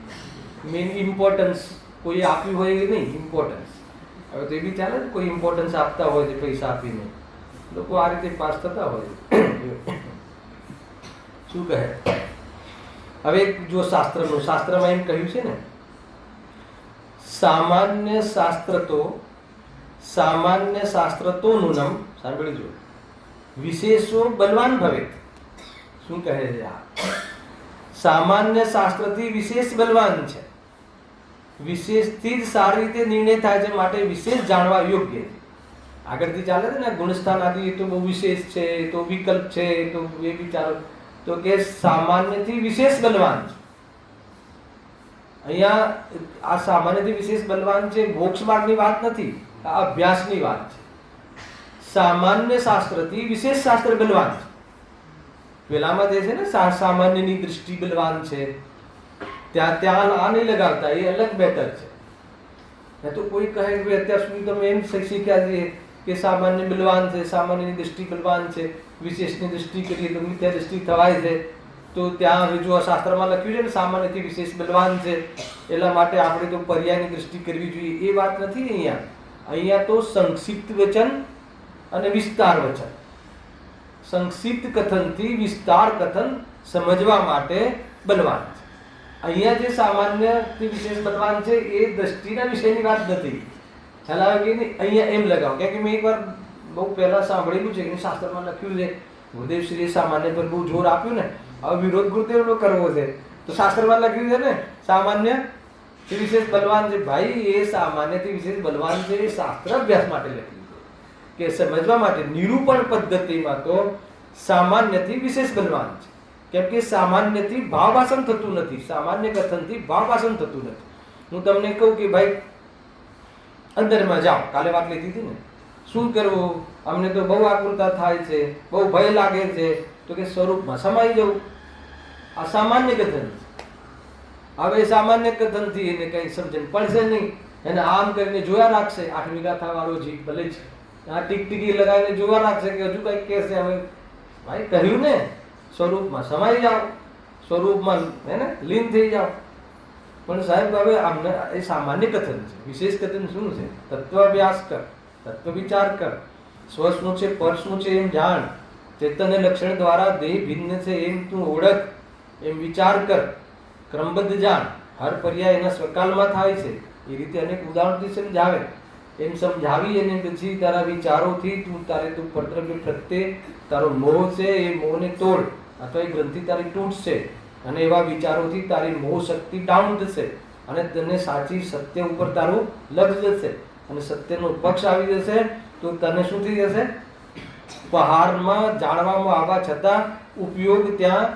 મેઇન ઇમ્પોર્ટન્સ કોઈ આપ્યું હોય કે નહીં, ઇમ્પોર્ટન્સ. હવે તો એ બી ચાલે ને, કોઈ ઇમ્પોર્ટન્સ આપતા હોય છે પૈસા આપીને, લોકો આ રીતે પાસ થતા હોય. શું કહે? હવે જો શાસ્ત્રમાં એમ કહ્યું છે ને, સામાન્ય શાસ્ત્ર તો નૂનમ, સાંભળી જો, વિશેષો બલવાન ભવે. શું કહે છે આ? સામાન્ય શાસ્ત્રથી વિશેષ બલવાન છે, વિશેષથી જ સારી રીતે નિર્ણય થાય છે, માટે વિશેષ જાણવા યોગ્ય છે. આગળથી ચાલે છે ને ગુણસ્થાન આદિ, એ તો બહુ વિશેષ છે, એ તો વિકલ્પ છે, એ તો એ વિચારો, તો કે સામાન્યથી વિશેષ બલવાન છે. અહીંયા આ સામાન્યથી વિશેષ બલવાન છે, મોક્ષ માર્ગની વાત નથી, આ અભ્યાસની વાત છે. સામાન્ય શાસ્ત્રથી વિશેષ શાસ્ત્ર બલવાન છે. પેલામાં જે છે ને સામાન્યની દૃષ્ટિ બલવાન છે, ત્યાં આ નહીં લગાવતા, એ અલગ બેટર છે. તો કોઈ કહે કે અત્યાર સુધી તમે એમ શીખ્યા છે કે સામાન્ય બલવાન છે, સામાન્યની દૃષ્ટિ બલવાન છે, વિશેષની દૃષ્ટિ કરીએ તો મિથ્યા દૃષ્ટિ થવાય છે. તો ત્યાં હવે જો શાસ્ત્રમાં લખ્યું છે ને સામાન્યથી વિશેષ બલવાન છે, એટલા માટે આપણે તો પર્યાયની દૃષ્ટિ કરવી જોઈએ, એ વાત નથી. અહીંયા તો સંક્ષિપ્ત વચન અને વિસ્તાર વચન, સંક્ષિપ્ત કથનથી વિસ્તાર કથન સમજવા માટે બલવાન છે. અહીંયા જે સામાન્યથી વિશેષ બલવાન છે એ દ્રષ્ટિના વિષયની વાત નથી. ખ્યાલ આવે કે નહીં? અહીંયા એમ લગાવો, કેમ કે મેં એકવાર બહુ પહેલા સાંભળેલું છે કે શાસ્ત્રમાં લખ્યું છે, ગુરુદેવશ્રીએ સામાન્ય પર બહુ જોર આપ્યું ને, હવે વિરોધ ગુરુદેવનો કરવો છે તો શાસ્ત્રમાં લખ્યું છે ને સામાન્ય થી વિશેષ બલવાન છે. ભાઈ એ સામાન્યથી વિશેષ બલવાન છે એ શાસ્ત્ર અભ્યાસ માટે લખ્યું છે, કે સમજવા માટે. નિરૂપણ પદ્ધતિમાં તો સામાન્યથી વિશેષ બલવાન છે, કેમ કે સામાન્યથી ભાવભાષણ થતું નથી, સામાન્ય કથનથી ભાવભાષણ થતું નથી. હું તમને કહું કે ભાઈ અંદરમાં જાઓ, કાલે વાત લીધી હતી ને, શું કરવું, અમને તો બહુ આકુરતા થાય છે, બહુ ભય લાગે છે, તો કે સ્વરૂપમાં સમાઈ જવું. આ સામાન્ય કથન છે. હવે સામાન્ય કથનથી એને કઈ સમજણ પડશે નહીં, એને આમ કરીને જોયા રાખશે. 8 વીઘા વાળો જીવ ભલે છે, આ ટીકટીકી લગાવીને જોવા રાખશે કે હજુ કઈ કહેશે. હવે ભાઈ કહ્યું ને સ્વરૂપમાં સમાઈ જાઓ, સ્વરૂપમાં હે ને લીન થઈ જાઓ. પણ સાહેબ હવે આમને એ સામાન્ય કથન છે. વિશેષ કથન શું છે? તત્વ અભ્યાસ કર, તત્વ વિચાર કર, સ્વ શું છે, પર શું છે એમ જાણ, ચેતન લક્ષણ દ્વારા દેહ ભિન્ન છે એમ તું ઓળખ, એમ વિચાર કર, ક્રમબદ્ધ જાણ, હર પર્યાય એના સ્વકાલમાં થાય છે, એ રીતે અનેક ઉદાહરણથી સમજાવે. એમ સમજાવી અને પછી તારા વિચારોથી તું કર્તવ્ય પ્રત્યે તારો મોહ છે એ મોહને તોડ, અથવા એ ગ્રંથિ તારી તૂટશે, અને એવા વિચારોથી તારી મોહ શક્તિ ડાઉન થશે, અને તને સાચી સત્ય ઉપર તારું લક્ષ જશે, અને સત્યનો પક્ષ આવી જશે. તો તને શું થઈ જશે? પહાડમાં જાણવામાં આવવા છતાં ઉપયોગ ત્યાં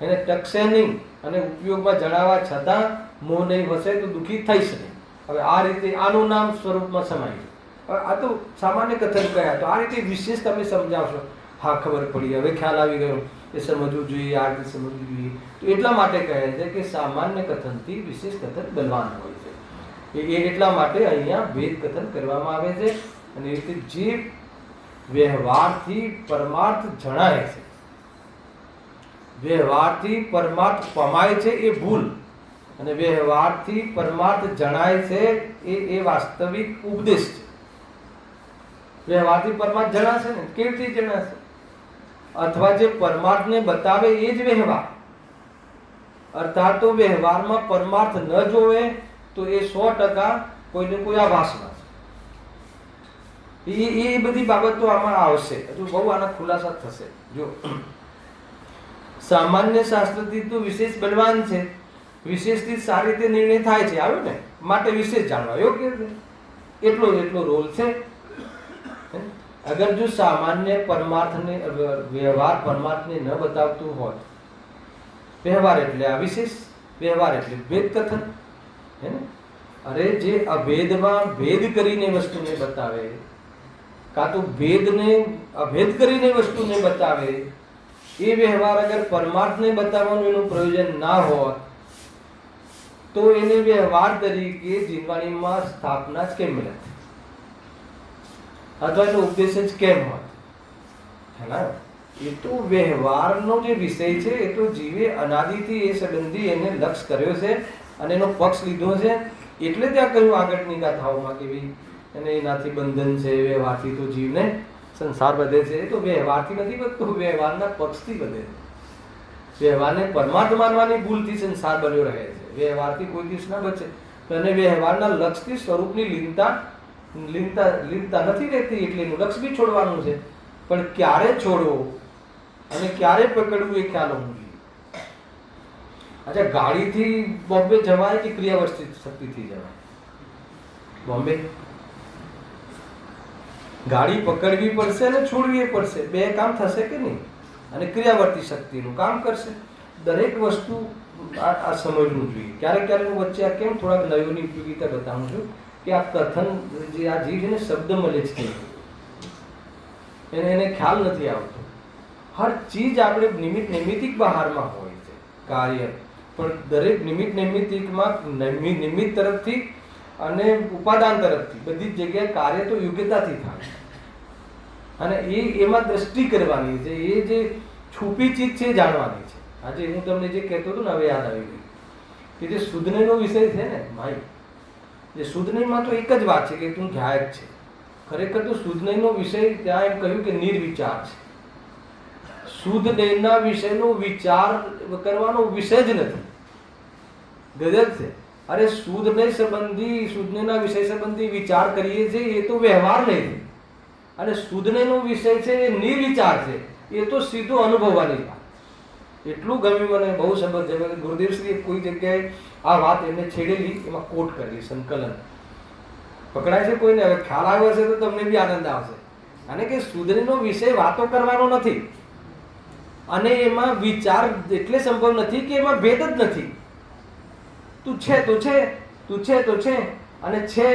એને ટકશે નહીં, અને ઉપયોગમાં જણાવવા છતાં મોહ નહીં વસે તો દુઃખી થઈ શકે. હવે આ રીતે આનું નામ સ્વરૂપમાં સમાય. હવે આ તો સામાન્ય કથન કયા, તો આ રીતે વિશેષ તમે સમજાવશો, હા ખબર પડી, હવે ખ્યાલ આવી ગયો, એ સમજવું જોઈએ, આ રીતે સમજવું જોઈએ. તો એટલા માટે કહે છે કે સામાન્ય કથનથી વિશેષ કથન બલવાન હોય છે. એ એટલા માટે અહીંયા ભેદ કથન કરવામાં આવે છે. અને એ રીતે જે વ્યવહારથી પરમાર્થ જણાય છે, વ્યવહારથી પરમાર્થ પમાય છે એ ભૂલ, અને વ્યવહારથી પરમાર્થ જણાય છે એ વાસ્તવિક ઉપદેશ છે. વ્યવહારથી પરમાર્થ જણાશે ને, કેવી રીતે જણાશે? અથવા જે પરમાર્થને બતાવે એ જ વ્યવહાર, અર્થાત તો વ્યવહારમાં પરમાર્થ ન જોવે તો એ 100% કોઈને કોઈ આભાસમાં છે. એ બધી બાબતો આમાં આવશે, હજુ બહુ આના ખુલાસા થશે. જો સામાન્ય શાસ્ત્રથી તો વિશેષ બલવાન છે, વિશેષથી સારી રીતે નિર્ણય થાય છે, આવ્યો ને, માટે વિશેષ જાણવા યોગ્ય છે, એટલો રોલ છે. અગર જો સામાન્ય પરમાર્થને વ્યવહાર પરમાર્થને ન બતાવતું હોય, વ્યવહાર એટલે આ વિશેષ, વ્યવહાર એટલે ભેદ કથન, હે ને. અરે જે અભેદમાં ભેદ કરીને વસ્તુને બતાવે, કાં તો ભેદને અભેદ કરીને વસ્તુને બતાવે, એ વ્યવહાર અગર પરમાર્થને બતાવવાનું એનું પ્રયોજન ના હોત તો એને વ્યવહાર તરીકે જીવવાણીમાં સ્થાપના જ કેમ મળે, અથવા તો ઉપદેશ જ કેમ હોત? હેના, એ તો વ્યવહારનો જે વિષય છે એ તો જીવે અનાદિથી એ સંબંધી એને લક્ષ કર્યો છે અને એનો પક્ષ લીધો છે, એટલે ત્યાં કહ્યું આગળની ગાથાઓમાં કે ભાઈ એને એનાથી બંધન છે, વ્યવહારથી તો જીવને સંસાર વધે છે. એ તો વ્યવહારથી નથી વધતું, વ્યવહારના પક્ષથી વધે છે. વ્યવહારને પરમાર્થ માનવાની ભૂલથી સંસાર બન્યો રહે છે, વ્યવહારથી કોઈ દિવસ ના બચે. અને વ્યવહારના લક્ષથી સ્વરૂપની લીનતા નથી રહેતી, એટલે એનું લક્ષ બી છોડવાનું છે. પણ ક્યારે છોડવો અને ક્યારે પકડવું એ ખ્યાલ હોવું જોઈએ. અચ્છા, ગાડીથી બોમ્બે જવાય કે ક્રિયાવર્તી શક્તિથી જવાય? બોમ્બે ગાડી પકડવી પડશે અને છોડવી પડશે, બે કામ થશે કે નહીં? અને ક્રિયાવર્તી શક્તિનું કામ કરશે. દરેક વસ્તુ આ સમજવું જોઈએ. ક્યારેક હું વચ્ચે આ કેમ થોડાક નયોની ઉપયોગીતા બતાવું છું કે આ કથન જે આ જીવ છે ને શબ્દ મળે છે, એને ખ્યાલ નથી આવતો. હર ચીજ આપણે નિમિત્તિક બહારમાં હોય છે કાર્ય, પણ દરેક નિમિત્તિકમાં નિમિત્ત તરફથી અને ઉપાદાન તરફથી બધી જ જગ્યાએ કાર્ય તો યોગ્યતાથી થાય. અને એમાં દ્રષ્ટિ કરવાની છે, એ જે છુપી ચીજ છે જાણવાની છે. આજે હું તમને જે કહેતો હતો ને, હવે યાદ આવી ગયું કે જે શુદ્ધનયનો વિષય છે ને ભાઈ, જે શુદ્ધનયમાં તો એક જ વાત છે કે તું ગાયક છે. ખરેખર તો શુદ્ધનયનો વિષય ત્યાં એમ કહ્યું કે નિર્વિચાર છે. શુદ્ધનયના વિષયનો વિચાર કરવાનો વિષય જ નથી. ગજબ છે. અરે શુદ્ધનય સંબંધી, શુદ્ધનયના વિષય સંબંધી વિચાર કરીએ છીએ એ તો વ્યવહાર નહીં, અને શુદ્ધનયનો વિષય છે એ નિર્વિચાર છે, એ તો સીધો અનુભવવાની વાત. એટલું ગમ્યું મને, બહુ સમજ. ગુરુદેવશ્રીએ કોઈ જગ્યાએ આ વાત એમને છેડેલી, એમાં કોટ કરેલી, સંકલન પકડાય છે કોઈને? હવે ખ્યાલ આવ્યો હશે તો તમને બી આનંદ આવશે. અને કે શુદ્ધનયનો વિષય વાતો કરવાનો નથી, અને એમાં વિચાર એટલે સંભવ નથી કે એમાં ભેદ જ નથી. તું છે તો છે, તું છે તો છે, અને છે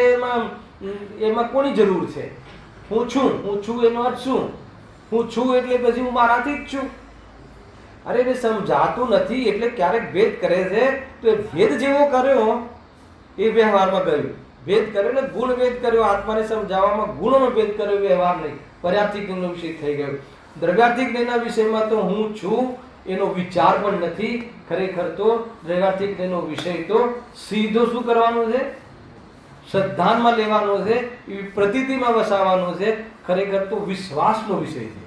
એમાં કોની જરૂર છે? હું છું એનો અર્થ શું? હું છું એટલે પછી હું મારાથી જ છું. અરે એને સમજાતું નથી એટલે ક્યારેક ભેદ કરે છે, તો એ ભેદ જેવો કર્યો એ વ્યવહારમાં ગયું. ભેદ કર્યો ને ગુણ ભેદ કર્યો, આત્માને સમજાવવામાં ગુણનો ભેદ કર્યો, વ્યવહાર નહીં. પર્યાપ્તિક જ્ઞાનનો વિષય થઈ ગયો. દ્રવ્યાર્થિક જ્ઞાનના વિષયમાં તો હું છું એનો વિચાર પણ નથી. ખરેખર તો દ્રવ્યાર્થિક જ્ઞાનનો વિષય તો સીધો શું કરવાનો છે? શ્રદ્ધાનમાં લેવાનો છે, પ્રતીતિમાં વસાવવાનો છે. ખરેખર તો વિશ્વાસનો વિષય છે.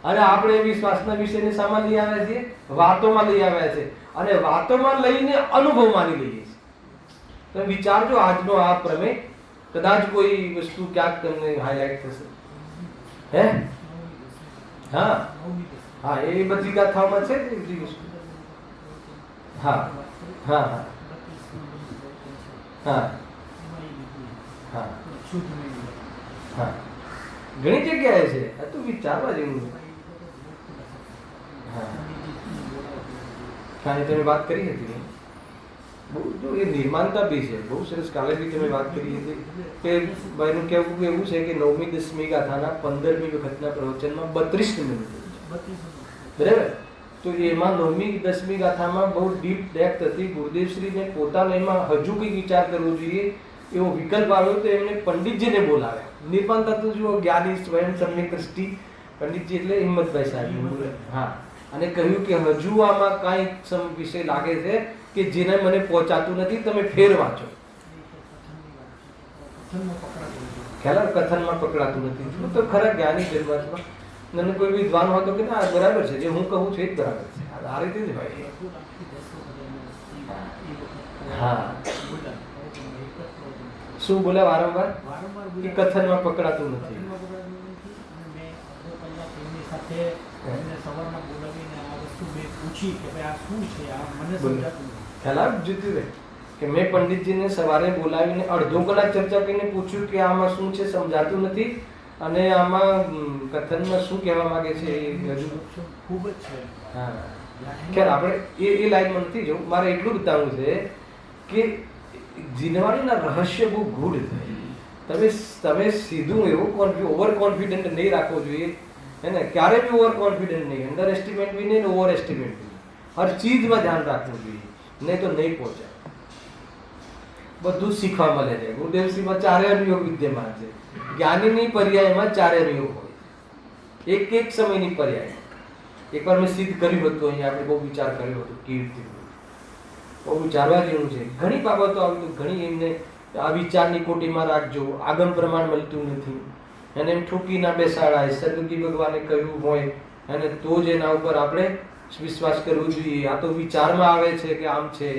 અને આપણે વિશ્વાસના વિષયને શામાં લઈ આવ્યા છીએ? વાતોમાં લઈ આવ્યા છે, અને વાતોમાં લઈને અનુભવ માની લઈએ છીએ. તમે વિચારજો, આજનો આ પ્રમેય કદાચ કોઈ વસ્તુ ક્યાંક તમને હાઇલાઇટ થશે. હે હા હા, એ બધી ગાથાઓમાં છે ને બધી વસ્તુ. હા હા હા હા હા હા, ઘણી જગ્યાએ છે. આ તો વિચારવા જેવું છે. હા, તમે વાત કરી હતી, બહુ જો એ નિર્માણતા બી છે, બહુ સરસ. કાલે બી તમે વાત કરી હતી કે ભાઈનું કહેવું એવું છે કે 9મી 10મી ગાથાના 15મી વખતના પ્રવચનમાં 32 મિનિટ, બરાબર? તો એમાં 9મી 10મી ગાથામાં બહુ ડીપ ડેપ્થ હતી. ગુરુદેવશ્રીને પોતાને એમાં હજુ કંઈક વિચાર કરવો જોઈએ એવો વિકલ્પ આવ્યો, તો એમને પંડિતજીને બોલાવ્યા. નિર્માણતા તો જુઓ, જ્ઞાની, સ્વયં સમ્યક દ્રષ્ટિ પંડિતજી એટલે હિંમતભાઈ સાહેબ. હા, અને કહ્યું કે હજુ આમાં કાંઈ વિષય લાગે છે કે જેને મને પહોંચાતું નથી, તમે ફેર વાંચો. ખ્યાલ, કથનમાં પકડાતું નથી. તો ખરા જ્ઞાની જન્માત્મા મને કોઈ વિદ્વાન હોય તો કે ના બરાબર છે, જે હું કહું છું એ જ બરાબર છે. આ રીતે જ હોય. હા, શું બોલ્યા વારંવાર? કે કથનમાં પકડાતું નથી. વસ્તુ મેં પૂછી કે ભાઈ આ શું છે, આ મને બોલો. સમજાતું નથી. ખ્યાલ આવે જીતુભાઈ કે મેં પંડિતજીને સવારે બોલાવીને અડધો કલાક ચર્ચા કરીને પૂછ્યું કે આમાં શું છે સમજાતું નથી અને આમાં કથનમાં શું કહેવા માંગે છે એ હજુ ખૂબ જ છે. હા ખેર આપણે એ લાઈનમાં નથી જવું. મારે એટલું બતાવવું છે કે જીનવાણીના રહસ્ય બહુ ગૂઢ છે. તમે સીધું એવું ઓવર કોન્ફિડન્ટ નહીં રાખવો જોઈએ, હે ને? ક્યારે બી ઓવર કોન્ફિડન્ટ નહીં, અંડર એસ્ટિમેટ બી નહીં, ઓવર એસ્ટિમેટ બી. હર ચીજમાં ધ્યાન રાખવું જોઈએ, નહીં તો નહીં પહોંચાય. બધું શીખવા મળે છે. ગુરુદેવશ્રીમાં ચારે અનુયોગ વિદ્યમાન છે. જ્ઞાનીની પર્યાયમાં ચારે અનુયોગ હોય, એક એક સમયની પર્યાય. એકવાર મેં સિદ્ધ કર્યું હતું, અહીંયા આપણે બહુ વિચાર કર્યો હતો કીર્તિ, બહુ વિચારવા જેવું છે. ઘણી બાબતો આવી, ઘણી એમને આ વિચારની કોટીમાં રાખજો, આગમ પ્રમાણ મળતું નથી, અને એમ ઠૂકી ના બેસાડાય. સદગુરુજી ભગવાને કહ્યું હોય અને તો જ એના ઉપર આપણે વિશ્વાસ કરવો જોઈએ. આ તો વિચારમાં આવે છે કે આમ છે.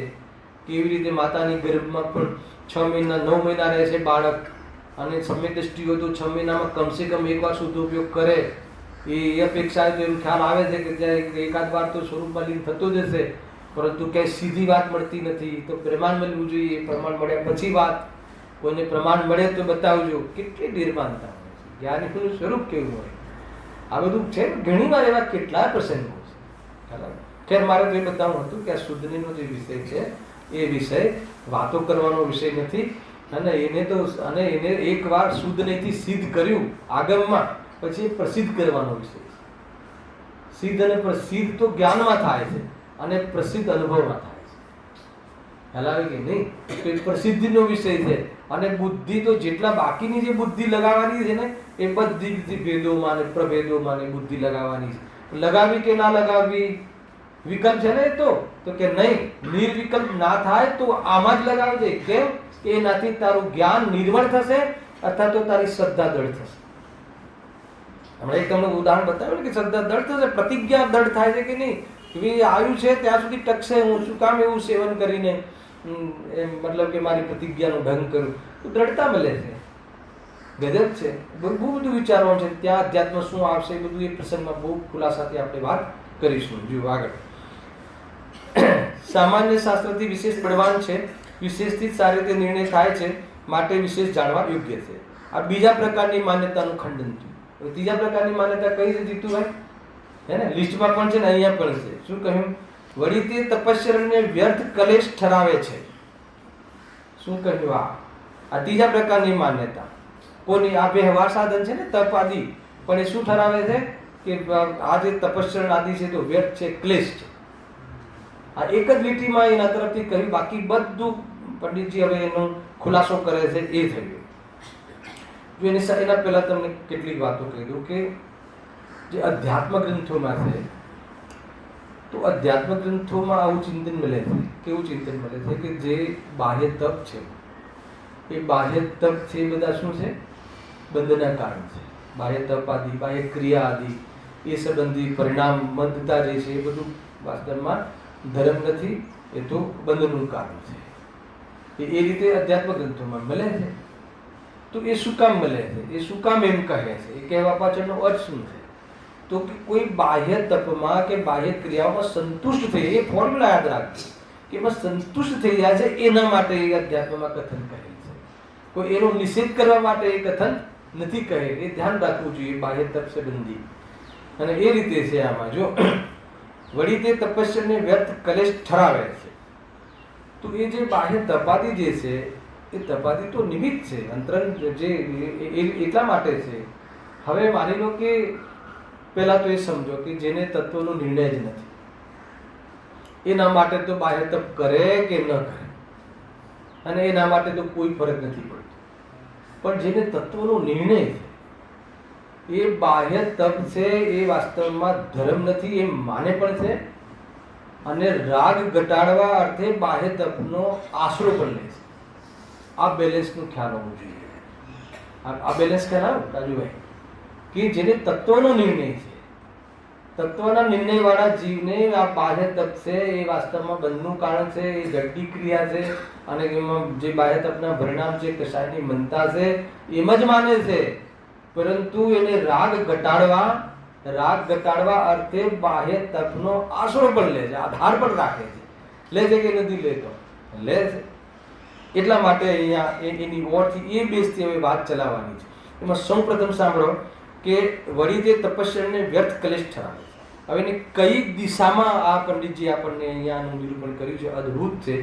કેવી રીતે માતાની ગર્ભમાં પણ 6 મહિના 9 મહિના રહે છે બાળક, અને સમય દ્રષ્ટિ હોય તો 6 મહિનામાં કમસે કમ એકવાર શુદ્ધ ઉપયોગ કરે, એ અપેક્ષા તો એમ ખ્યાલ આવે છે કે ત્યાં એકાદ વાર તો સ્વરૂપમાં લીન થતો જ હશે, પરંતુ ક્યાંય સીધી વાત મળતી નથી. તો પ્રમાણ મળવું જોઈએ. પ્રમાણ મળ્યા પછી વાત, કોઈને પ્રમાણ મળે તો બતાવજો. કેટલી નિર્માણતા હોય છે, જ્ઞાનીનું સ્વરૂપ કેવું હોય, આ બધું છે. ઘણી વાર એવા કેટલાય પ્રસંગો છે. ખેર મારે તો એ બતાવવું હતું કે આ શુદ્ધનીનો જે વિષય છે એ વિષય વાતો કરવાનો વિષય નથી, અને એને એકવાર શુદ્ધ નહીંથી સિદ્ધ કર્યું આગમમાં, પછી એ પ્રસિદ્ધ કરવાનો વિષય છે. સિદ્ધ અને પ્રસિદ્ધ તો જ્ઞાનમાં થાય છે અને પ્રસિદ્ધ અનુભવમાં થાય છે. ખ્યાલ આવે કે નહીં? તો એ પ્રસિદ્ધિનો વિષય છે. અને બુદ્ધિ તો જેટલા બાકીની જે બુદ્ધિ લગાવવાની છે ને એ બધી ભેદોમાં ને પ્રભેદોમાં ને બુદ્ધિ લગાવવાની છે. લગાવી કે ના લગાવવી વિકલ્પ છે ને એ તો કે નહીં, નિર્વિકલ્પ ના થાય તો આમાં જ લગાવજે. કેમ કે એનાથી તારું જ્ઞાન નિર્મળ થશે અથવા તો તારી શ્રદ્ધા દૃઢ થશે. હમણાં એક તમને ઉદાહરણ બતાવ્યું કે શ્રદ્ધા દૃઢ થશે, પ્રતિજ્ઞા દૃઢ થાય છે કે નહીં, કે આવ્યું છે ત્યાં સુધી ટકશે, હું શું કામ એવું સેવન કરીને મતલબ કે મારી પ્રતિજ્ઞાનો ભંગ કરું, તો દ્રઢતા મળે છે. ગજબ છે. બહુ બધું વિચારવાનું છે. ત્યાં અધ્યાત્મ શું આવશે એ બધું એ પ્રસંગમાં બહુ ખુલાસાથી આપણે વાત કરીશું. જો આગળ સામાન્ય શાસ્ત્રથી વિશેષ બળવાન છે, વિશેષથી સારી રીતે નિર્ણય થાય છે, માટે વિશેષ જાણવા યોગ્ય છે. આ બીજા પ્રકારની માન્યતાનું ખંડન થયું. ત્રીજા પ્રકારની માન્યતા કઈ છે જીતુભાઈ? હે ને? લિસ્ટમાં પણ છે ને, અહીંયા પણ છે. શું કહ્યું? વળી તે તપસ્યાને વ્યર્થ કલેશ ઠરાવે છે. શું કહ્યું? આ ત્રીજા પ્રકારની માન્યતા કોની? આ વ્યવહાર સાધન છે ને તપ આદિ, પણ એ શું ઠરાવે છે કે આ જે તપસ્યા આદિ છે તો વ્યર્થ છે, ક્લેશ છે. આ એક જ લીટીમાં એના તરફથી કહ્યું. બાકી બધું પંડિતજી હવે એનો ખુલાસો કરે છે એ થયું. જો એના પહેલા તમને કેટલીક વાતો કહી દઉં કે જે અધ્યાત્મ ગ્રંથોમાં છે, તો અધ્યાત્મ ગ્રંથોમાં આવું ચિંતન મળે છે. કેવું ચિંતન મળે છે કે જે બાહ્ય તપ છે, એ બાહ્ય તપ છે એ બધા શું છે? બંધના કારણ છે. બાહ્ય તપ આદિ, બાહ્ય ક્રિયા આદિ, એ સંબંધી પરિણામ મંદતા જે છે એ બધું વાસ્તવમાં ધર્મ નથી, એ તો બંધનું કારણ છે. એ રીતે અધ્યાત્મ ગ્રંથોમાં મળે છે. તો એ શું કામ મળે છે? એ શું કામ એમ કહે છે? એ કહેવા પાછળનો અર્થ શું છે? તો કે કોઈ બાહ્ય તપમાં કે બાહ્ય ક્રિયાઓમાં સંતુષ્ટ થઈ, એ ફોર્મ્યુલા યાદ રાખજો કે એમાં સંતુષ્ટ થઈ જાય છે, એના માટે એ અધ્યાત્મમાં કથન કહે છે. કોઈ એનો નિષેધ કરવા માટે એ કથન નથી કહે. એ ધ્યાન રાખવું જોઈએ બાહ્ય તપ સંબંધી. અને એ રીતે છે આમાં. જો વળી તે તપસ્યાને વ્યર્થ કલેશ ઠરાવે છે, તો એ જે બાહ્ય તપાદી જે છે એ તપાદી તો નિમિત્ત છે, અંતરંગ જે એટલા માટે છે. હવે માની લો કે પહેલા તો એ સમજો કે જેને તત્વનો નિર્ણય જ નથી, એના માટે તો બાહ્ય તપ કરે કે ન કરે, અને એના માટે તો કોઈ ફરક નથી પડતો. પણ જેને તત્વનો નિર્ણય છે, એ બાહ્ય તપ છે એ વાસ્તવમાં ધર્મ નથી, એ માને પણ છે, અને રાગ ઘટાડવા અર્થે બાહ્ય તપનો આશરો પણ લે છે. આ બેલેન્સનો ખ્યાલ હોવો જોઈએ. આ બેલેન્સ ખ્યાલ આવ્યો રાજુભાઈ? કે જેને તત્વનો નિર્ણય છે, તત્વના નિર્ણયવાળા જીવને આ બાહ્ય તપ છે એ વાસ્તવમાં બંધનું કારણ છે, એ જડની ક્રિયા છે, અને એમાં જે બાહ્ય તપના પરિણામ છે, કશાયની મનતા છે, એમ જ માને છે. પરંતુ એને રાગ ઘટાડવા રાગ ઘટાડવા અર્થે બાહ્ય તપનો આશરો પણ લે છે, આધાર પણ રાખે છે. લે છે કે નથી લેતો? લે છે. એટલા માટે અહીંયા એની ઓરથી એ બેઝથી હવે વાત ચલાવવાની છે. એમાં સૌ પ્રથમ સાંભળો કે વળી તે તપસ્યાને વ્યર્થ કલેશ ઠરાવે છે. હવે એની કઈ દિશામાં આ પંડિતજી આપણને અહીંયાનું નિરૂપણ કર્યું છે, અદ્ભુત છે.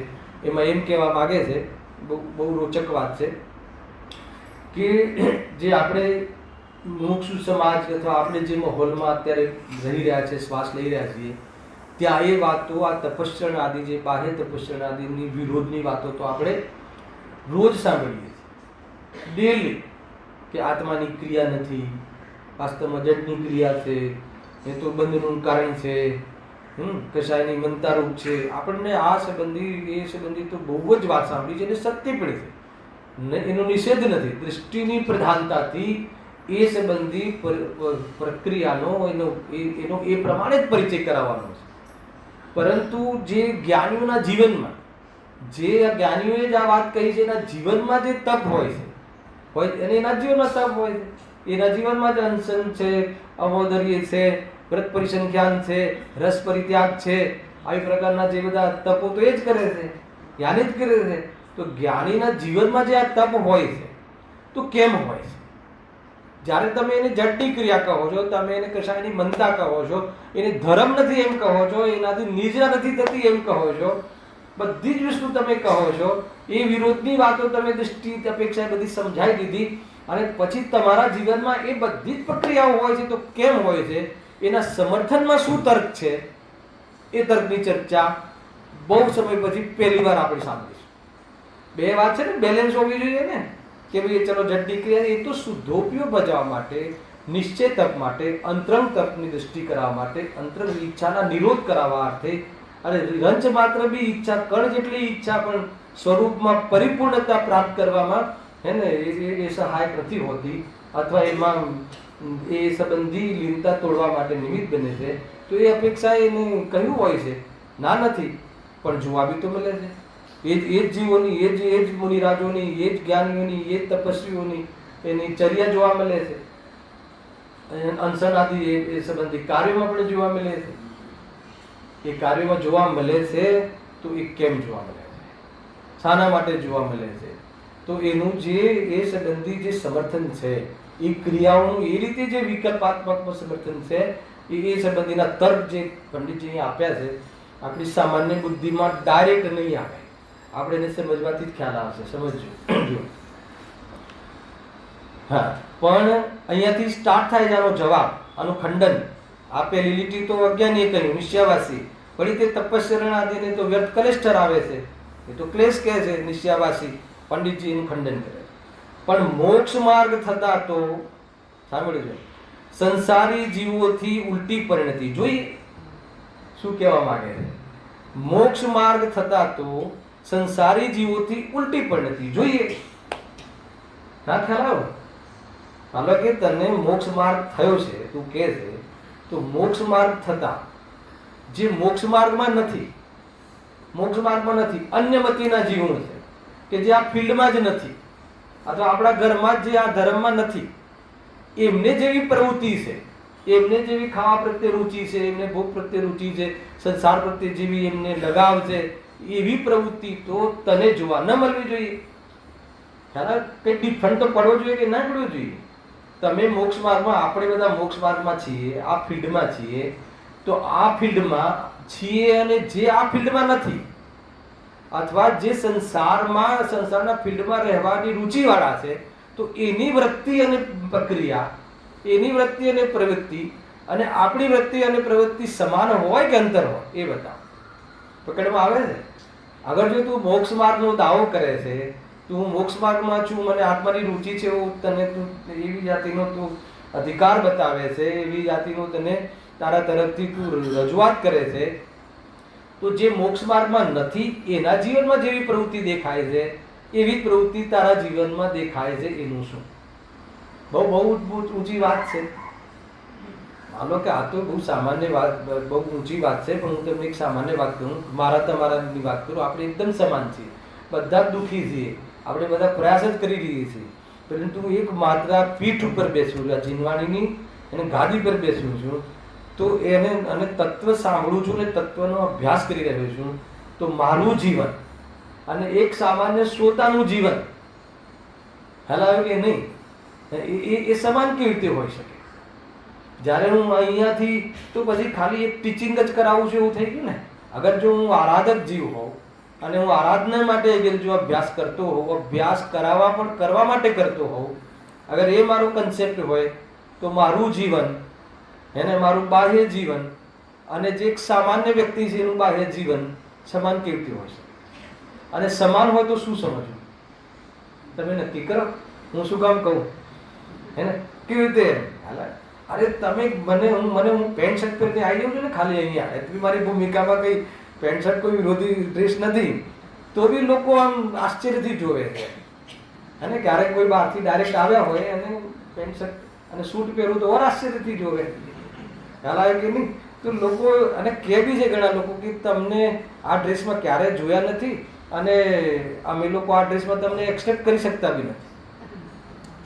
એમાં એમ કહેવા માગે છે, બહુ રોચક વાત છે કે જે આપણે મુમુક્ષુ સમાજ અથવા આપણે જે માહોલમાં અત્યારે રહી રહ્યા છે, શ્વાસ લઈ રહ્યા છીએ, ત્યાં એ વાતો, આ તપસ્યા આદિ, જે બાહ્ય તપસ્યા આદિની વિરોધની વાતો તો આપણે રોજ સાંભળીએ છીએ, ડેલી, કે આત્માની ક્રિયા નથી, વાસ્તવમાં જડની ક્રિયા છે, એ તો બંધનું કારણ છે, કશાયની મંતારૂપ છે. આપણને આ સંબંધી એ સંબંધી તો બહુ જ વાત સાંભળી છે અને સત્ય પણ છે, એનો નિષેધ નથી. દૃષ્ટિની પ્રધાનતાથી એ સંબંધી પ્રક્રિયાનો એનો એ પ્રમાણે જ પરિચય કરાવવાનો છે. પરંતુ જે જ્ઞાનીઓના જીવનમાં, જે જ્ઞાનીઓએ જ આ વાત કહી છે, એના જીવનમાં જે તપ હોય છે, અને એના જીવનમાં તપ હોય છે, એના જીવનમાં જ અનશન છે, અમોદર્ય છે, વ્રત પરિસંખ્યાન છે, રસ પરિત્યાગ છે, આવી પ્રકારના જે બધા તપો તો એ જ કરે છે, જ્ઞાની જ કરે છે. તો જ્ઞાનીના જીવનમાં જે આ તપ હોય છે, તો કેમ હોય છે? જ્યારે તમે એને જડની ક્રિયા કહો છો, તમે એને કશાયની મનતા કહો છો, એને ધર્મ નથી એમ કહો છો, એનાથી નિદ્રા નથી થતી એમ કહો છો, બધી જ વસ્તુ તમે કહો છો, એ વિરોધની વાતો તમે દૃષ્ટિ અપેક્ષા બધી સમજાવી દીધી, અને પછી તમારા જીવનમાં એ બધી જ પ્રક્રિયાઓ હોય છે. તો કેમ હોય છે? એના સમર્થનમાં શું તર્ક છે? એ તર્કની ચર્ચા બહુ સમય પછી પહેલી વાર આપણે સાંભળીશું. બે વાત છે ને, બેલેન્સ હોવી જોઈએ ને, કે ભાઈ ચલો જડની ક્રિયા એ તો શુદ્ધોપયોગ બજાવવા માટે, નિશ્ચય તપ માટે, અંતરંગ તપની દૃષ્ટિ કરાવવા માટે, અંતરંગ ઈચ્છાના નિરોધ કરાવવા અર્થે, અને રંચ માત્ર બી ઈચ્છા, કણ જેટલી ઈચ્છા પણ સ્વરૂપમાં પરિપૂર્ણતા પ્રાપ્ત કરવામાં હે ને એ સહાયક નથી હોતી, અથવા એમાં એ સંબંધી લીનતા તોડવા માટે નિમિત્ત બને છે. તો એ અપેક્ષા એને કહ્યું હોય છે, ના નથી, પણ જોવા બી તો મળે છે. એ જ જીવોની, એ જ મુનિરાજોની, એ જ જ્ઞાનીઓની, એ જ તપસ્વીઓની એની ચર્યા જોવા મળે છે. અનશન આદિ એ સંબંધી કાર્યોમાં પણ જોવા મળે છે. એ કાર્યોમાં જોવા મળે છે, તો એ કેમ જોવા મળે છે? શાના માટે જોવા મળે છે? તો એનું જે એ સંબંધી જે સમર્થન છે, એ ક્રિયાઓનું એ રીતે જે વિકલ્પાત્મક સમર્થન છે, એ સંબંધીના તર્ક જે પંડિતજી આપ્યા છે, આપણી સામાન્ય બુદ્ધિમાં ડાયરેક્ટ નહીં આવે, આપણે એને સમજવાથી જ ખ્યાલ આવશે. સમજજો. હા, પણ અહીંયાથી સ્ટાર્ટ થાય છે આનો જવાબ, આનું ખંડન. આપેલી લીટી તો અજ્ઞાનીએ કહ્યું, નિશ્ચયવાસી, વળી તે તપસ્યા આદિને તો વ્યર્થ કલેશ ઠરાવે છે, એ તો ક્લેશ કહે છે નિશ્ચયવાસી. પંડિતજી એનું ખંડન કરે. પણ મોક્ષ માર્ગ થતા તો સાંભળ્યું છે, સંસારી જીવોથી ઉલટી પરિણતિ. જોઈએ શું કહેવા માંગે છે? મોક્ષ માર્ગ થતા તો સંસારી જીવોથી ઉલટી પરિણતિ. જોઈએ ના ખ્યાલ આવ્યો? હાલો કે તને મોક્ષ માર્ગ થયો છે, તું કહે છે, તો મોક્ષ માર્ગ થતા જે મોક્ષ માર્ગમાં નથી, મોક્ષ માર્ગમાં નથી, અન્ય મતીના જીવો છે કે જે આ ફિલ્ડમાં જ નથી, અથવા આપણા ઘરમાં જે આ ધર્મમાં નથી, એમને જેવી પ્રવૃત્તિ છે, એમને જેવી ખાવા પ્રત્યે રુચિ છે, એમને ભોગ પ્રત્યે રુચિ છે, સંસાર પ્રત્યે જેવી એમને લગાવ છે, એવી પ્રવૃત્તિ તો તને જોવા ન મળવી જોઈએ. કઈ ડિફરન્ટ તો પડવો જોઈએ કે ના પડવો જોઈએ? તમે મોક્ષ માર્ગમાં, આપણે બધા મોક્ષ માર્ગમાં છીએ, આ ફિલ્ડમાં છીએ, તો આ ફિલ્ડમાં છીએ, અને જે આ ફિલ્ડમાં નથી, અથવા જે સંસારના ફિલ્ડમાં રહેવાની રુચિવાળા છે, તો એની વૃત્તિ અને પ્રક્રિયા, એની વૃત્તિ અને પ્રવૃત્તિ અને આપણી વૃત્તિ અને પ્રવૃત્તિ સમાન હોય કે અંતર હોય, એ બતાવો. પકડમાં આવે છે? અગર જો તું મોક્ષ માર્ગનો દાવો કરે છે, તું મોક્ષ માર્ગમાં છું, મને આત્માની રુચિ છે, એવું તને તું એવી જાતિનો તું અધિકાર બતાવે છે, એવી જાતિનો તને તારા તરફથી તું રજૂઆત કરે છે, તો જે મોક્ષ માર્ગમાં નથી એના જીવનમાં જેવી પ્રવૃત્તિ દેખાય છે, એવી પ્રવૃત્તિ તારા જીવનમાં દેખાય છે, એનું શું? બહુ ઊંચી વાત છે. માનો કે આ તો બહુ સામાન્ય વાત, બહુ ઊંચી વાત છે, પણ હું તમને એક સામાન્ય વાત કરું, મારા તમારાની વાત કરું. આપણે એકદમ સમાન છીએ, બધા જ દુઃખી છીએ, આપણે બધા પ્રયાસ જ કરી રહીએ છીએ, પરંતુ એક માત્ર પીઠ ઉપર બેસવું, જીનવાણીની એને ગાદી પર બેસ્યો છું, તો એને અને તત્વ સાંભળું છું ને તત્વનો અભ્યાસ કરી રહ્યો છું, તો મારું જીવન અને એક સામાન્ય શ્રોતાનું જીવન હલાવ્યું કે નહીં, એ સમાન કેવી રીતે હોઈ શકે? જ્યારે હું અહીંયાથી તો પછી ખાલી એક ટીચિંગ જ કરાવું છું એવું થઈ ગયું ને. અગર જો હું આરાધક જીવ હોઉં અને હું આરાધના માટે જો અભ્યાસ કરતો હોઉં, અભ્યાસ કરવા માટે કરતો હોઉં, અગર એ મારો કન્સેપ્ટ હોય, તો મારું જીવન એને મારું બાહ્ય જીવન અને જે એક સામાન્ય વ્યક્તિ છે એનું બાહ્ય જીવન સમાન કેવી રીતે હોય શકે? અને સમાન હોય તો શું સમજવું? તમે નક્કી કરો. હું શું કામ કહું હે ને? કેવી રીતે? અરે તમે હું પેન્ટ શર્ટ પહેરીને આવી જાઉં છું ને ખાલી અહીંયા, એટલી મારી ભૂમિકામાં કંઈ પેન્ટ શર્ટ કોઈ વિરોધી ડ્રેસ નથી, તો બી લોકો આમ આશ્ચર્યથી જોવે છે. અને ક્યારેક કોઈ બહારથી ડાયરેક્ટ આવ્યા હોય અને પેન્ટ શર્ટ અને સૂટ પહેરું તો ઓર આશ્ચર્યથી જોવે. ખ્યાલ આવે કે નહીં? તો લોકો અને કહે બી છે ઘણા લોકો કે તમને આ ડ્રેસમાં ક્યારેય જોયા નથી અને અમે લોકો આ ડ્રેસમાં તમને એક્સેપ્ટ કરી શકતા બી નથી,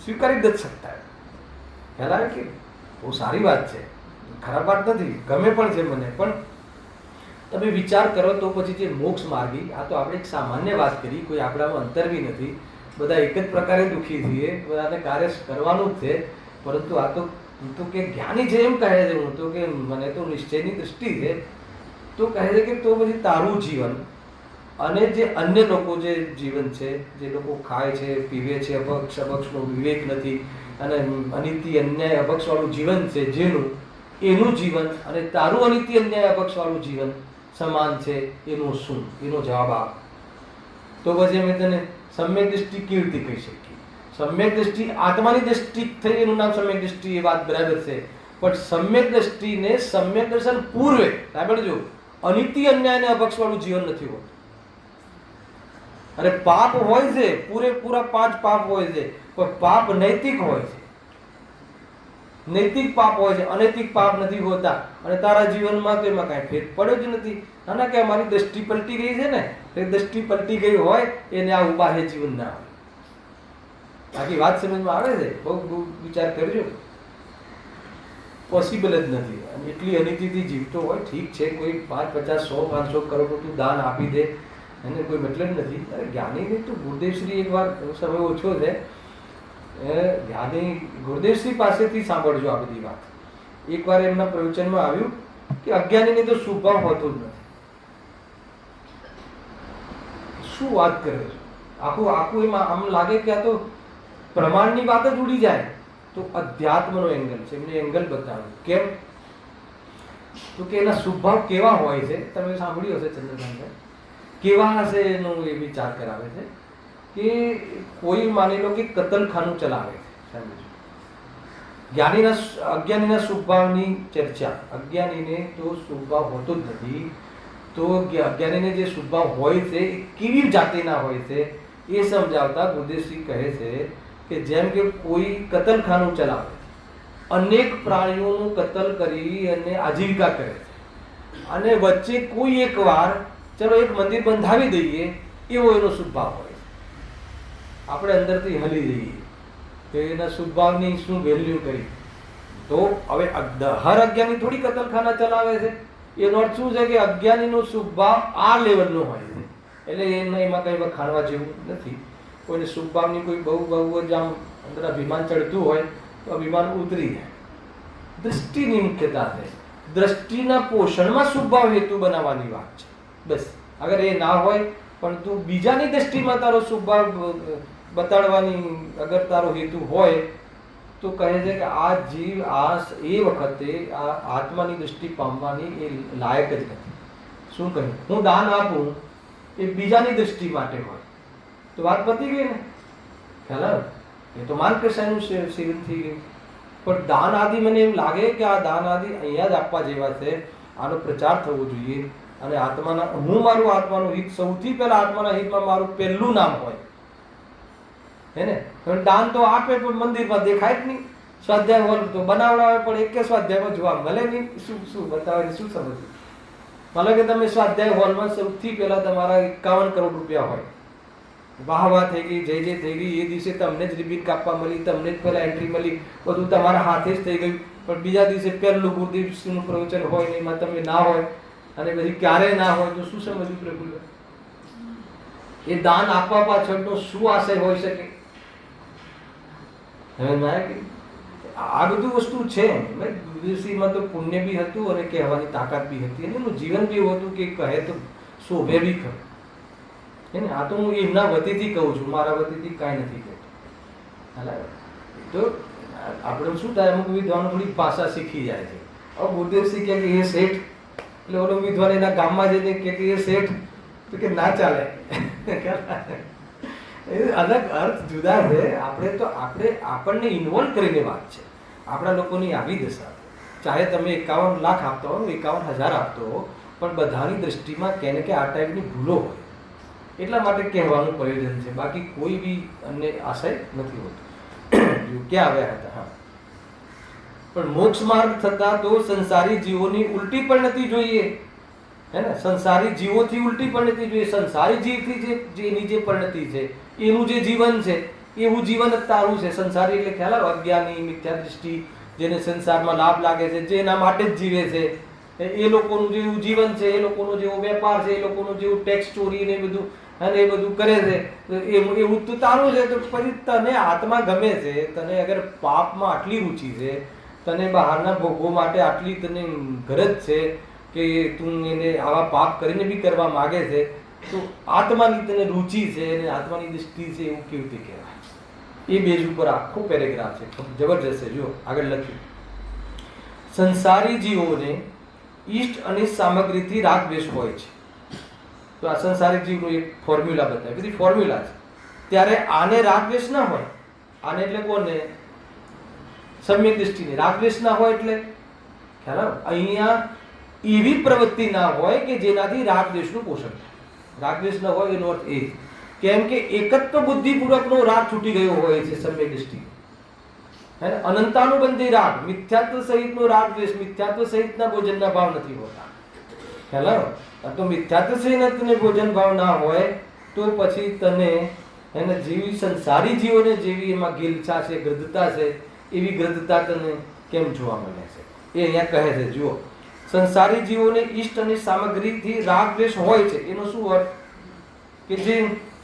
સ્વીકારી જ નથી શકતા. ખ્યાલ આવે કે બહુ સારી વાત છે, ખરાબ વાત નથી, ગમે પણ છે મને. પણ તમે વિચાર કરો તો પછી જે મોક્ષ માર્ગી, આ તો આપણે એક સામાન્ય વાત કરી, કોઈ આપણામાં અંતર બી નથી, બધા એક જ પ્રકારે દુઃખી છીએ, બધાને કાર્ય કરવાનું જ છે. પરંતુ આ તો કે જ્ઞાની છે એમ કહે છે, હું તો કે મને તો નિશ્ચયની દૃષ્ટિ છે, તો કહે છે કે તો પછી તારું જીવન અને જે અન્ય લોકો જે જીવન છે, જે લોકો ખાય છે, પીવે છે, અપક્ષનો વિવેક નથી અને અનિત્ય અન્યાય અપક્ષવાળું જીવન છે જેનું, એનું જીવન અને તારું અનિત્ય અન્યાય અપક્ષવાળું જીવન સમાન છે, એનું શું? એનો જવાબ આપ. તો પછી અમે તને સમ્યક દૃષ્ટિ કેવી રીતે કહી શકીએ? સમ્યક દૃષ્ટિ આત્માની દૃષ્ટિ થઈ, એનું નામ સમ્યક દૃષ્ટિ, એ વાત બરાબર છે. પણ સમ્યક દૃષ્ટિને સમ્યક દર્શન પૂર્વે સાંભળજો, અનિત્ય અન્યાય અને અપક્ષવાળું જીવન નથી હોતું. અરે પાપ હોય છે, પૂરેપૂરા 5 પાપ હોય છે, પણ પાપ નૈતિક હોય છે, નૈતિક પાપ હોય છે, અનૈતિક પાપ નથી હોતા. અને તારા જીવનમાં તો એમાં કાંઈ ફેર પડ્યો જ નથી. ના કે અમારી દ્રષ્ટિ પલટી ગઈ છે ને, એ દ્રષ્ટિ પલટી ગઈ હોય એને આ બાહ્ય જીવન ના હોય. બાકી વાત સમજમાં આવે છે? બહુ વિચાર કરજો. પોસિબલ જ નથી. અને એટલી અનિતિથી જીવતો હોય, ઠીક છે, કોઈ 5, 50, 100, 500 કરોડ તું દાન આપી દે, એને કોઈ મતલબ નથી. અરે જ્ઞાનીની તો ગુરુદેવશ્રી એકવાર, સમય ઓછો છે, જ્ઞાની ગુરુદેવશ્રી પાસેથી સાંભળજો આ બધી વાત. એકવાર એમના પ્રવચનમાં આવ્યું કે અજ્ઞાનીને તો શુભભાવ હોતો જ નથી. શું વાત કરે છે? આખું એમાં આમ લાગે કે આ તો પ્રમાણની વાત જ ઉડી જાય. તો અધ્યાત્મનો એંગલ છે, એમને એંગલ બતાવ્યું. કેમ? તો કે એના શુભભાવ કેવા હોય છે, તમે સાંભળ્યું હશે ચંદ્રકાંત, કેવા હશે એનો એ વિચાર કરાવે છે કે કોઈ માની લો કે કતલખાનું ચલાવે છે, અજ્ઞાનીના શુભભાવની ચર્ચા. અજ્ઞાનીને તો શુભભાવ હોતો જ નથી, તો અજ્ઞાનીને જે શુભભાવ હોય છે એ કેવી જાતિના હોય છે એ સમજાવતા ગુરુદેવશ્રી કહે છે કે જેમ કે કોઈ કતલખાનું ચલાવે, અનેક પ્રાણીઓનું કતલ કરી અને આજીવિકા કરે છે, અને વચ્ચે કોઈ એક વાર ચલો એક મંદિર બંધાવી દઈએ, એવો એનો શુભભાવ હોય. આપણે અંદરથી હલી જઈએ તો એના શુભભાવની શું વેલ્યુ કરી. તો હવે હર અજ્ઞાની થોડી કતલખાના ચલાવે છે. એનો અર્થ શું છે કે અજ્ઞાનીનો શુભભાવ આ લેવલનો હોય છે, એટલે એમાં કંઈ વખાણવા જેવું નથી. કોઈને શુભભાવની કોઈ બહુ જ આમ અંદર અભિમાન ચડતું હોય તો અભિમાન ઉતરી જાય. દૃષ્ટિની મુખ્યતા છે, દ્રષ્ટિના પોષણમાં શુભભાવ હેતુ બનાવવાની વાત છે, બસ. અગર એ ના હોય પણ તું બીજાની દ્રષ્ટિમાં તારો શુભભાવ બતાડવાની અગર તારો હેતુ હોય તો કહે છે કે આ જીવ એ વખતે આ આત્માની દૃષ્ટિ પામવાની એ લાયક જ નથી. શું કહ્યું? હું દાન આપું એ બીજાની દૃષ્ટિ માટે હોય તો વાત પતી ગઈ ને. ખ્યાલ આવે? એ તો માર્ગદર્શનનું સેવન થઈ ગયું. પણ દાન આદિ મને એમ લાગે કે આ દાન આદિ અહીંયા જ આપવા જેવા છે, આનો પ્રચાર થવો જોઈએ. અને મારું આત્માનું હિત, સૌથી પહેલા આત્માના હિતમાં મારું પહેલું નામ હોય, હે ને? દાન તો આપે પણ મંદિરમાં દેખાય જ નહીં. સ્વાધ્યાય હોલ તો બનાવડાવે પણ એક સ્વાધ્યાયમાં જોવા મળે નહીં. શું બતાવે, શું સમજ? માનો કે તમે સ્વાધ્યાય હોલમાં સૌથી પહેલા તમારા 51 કરોડ રૂપિયા હોય, વાહ થઈ ગઈ, જય થઈ ગઈ, એ દિવસે તમને જ રિબીન કાપવા મળી, તમને જ પહેલા એન્ટ્રી મળી, બધું તમારા હાથે જ થઈ ગયું. પણ બીજા દિવસે પહેલું ગુરુદેવશ્રીનું પ્રવચન હોય ને એમાં તમે ના હોય અને પછી ક્યારે ના હોય તો શું સમજવું પ્રભુ? એ દાન આપવા પાછળનો શું આશય હોઈ શકે? હવે ના કે આ બધું વસ્તુ છે. ગુરુદેવશ્રીમાં તો પુણ્ય બી હતું અને કહેવાની તાકાત બી હતી અને એનું જીવન બી એવું હતું કે કહે તો શોભે બી ખરું. હે ને? આ તો હું એમના વતીથી કહું છું, મારા વતીથી કાંઈ નથી કહેતો. તો આપણે શું થાય, અમુક વિદ્વાનો થોડી ભાષા શીખી જાય છે. હવે ગુરુદેવશ્રી કહે કે એ શેઠ, એટલે ઓલો વિદ્વાન એના ગામમાં જઈને કે એ શેઠ, તો કે ના ચાલે. અલગ અર્થ જુદા છે. આપણે આપણને ઇન્વોલ્વ કરીને વાત છે. આપણા લોકોની આવી દશા, ચાહે તમે 51 લાખ આપતા હો, 51,000 આપતો હો, પણ બધાની દ્રષ્ટિમાં કે ને કે આ ટાઈપની ભૂલો હોય, એટલા માટે કહેવાનું પ્રયોજન છે. બાકી કોઈ બી અન્ય આશય નથી હોતો. ક્યાં આવ્યા હતા? હા, પણ મોક્ષ માર્ગ થતા તો સંસારી જીવોની ઉલટી પણ નથી જોઈએ, હે ને? સંસારી જીવોથી ઉલટી પણ નથી જોઈએ. સંસારી જીવથી જેની જે પરિણતિ છે, એનું જે જીવન છે, એવું જીવન જ તારું છે. સંસારી એટલે ખ્યાલ આવે, અજ્ઞાની, મિથ્યા દૃષ્ટિ, જેને સંસારમાં લાભ લાગે છે, જે એના માટે જ જીવે છે, એ લોકોનું જેવું જીવન છે, એ લોકોનો જેવો વેપાર છે, એ લોકોનું જેવું ટેક્સ ચોરી ને બધું, અને એ બધું કરે છે, એવું તો તારું છે. તો પછી તને આત્મા ગમે છે, તને અગર પાપમાં આટલી રુચિ છે, તને બહારના ભોગો માટે આટલી તને ગરજ છે કે તું એને આવા પાપ કરીને બી કરવા માગે છે, તો આત્માની તને રુચિ છે અને આત્માની દૃષ્ટિ છે, એવું કેવી રીતે કહેવાય? એ બેઝ ઉપર આખો પેરેગ્રાફ છે, જબરજસ્ત છે. જો આગળ લખ્યું, સંસારી જીવોને ઈષ્ટ અને સામગ્રીથી રાગ દ્વેષ હોય છે. તો આ સંસારિક જીવનો એક ફોર્મ્યુલા બતાવે, બધી ફોર્મ્યુલા છે. ત્યારે આને રાગ દ્વેષ ના હોય, આને એટલે કોને? સમ્યક દૃષ્ટિને રાગ દ્વેષ ના હોય એટલે ખ્યાલ આવે, અહીંયા એવી પ્રવૃત્તિ ના હોય કે જેનાથી રાગ દ્વેષનું પોષણ થાય. રાગ દ્વેષ ન હોય એનો અર્થ એ કેમ કે એકત્વ બુદ્ધિપૂર્વકનો રાગ છૂટી ગયો હોય છે સમ્યક દૃષ્ટિ. અનંતાનુબંધી રાગ, મિથ્યાત્વ સહિતનો રાગ દ્વેષ, મિથ્યાત્વ સહિતના ભોજનના ભાવ નથી હોતા. ખ્યાલ આવે? તો મિથ્યાત્વ સહિતને ભોજન ભાવ ના હોય તો પછી તને એને જેવી સંસારી જીવોને જેવી એમાં ગીલછા છે, ગ્રદ્ધતા છે, એવી ગ્રદ્ધતા તને કેમ જોવા મળે છે? એ અહીંયા કહે છે. જુઓ, સંસારી જીવોને ઈષ્ટ અને સામગ્રીથી રાગ દ્વેષ હોય છે. એનો શું અર્થ? કે જે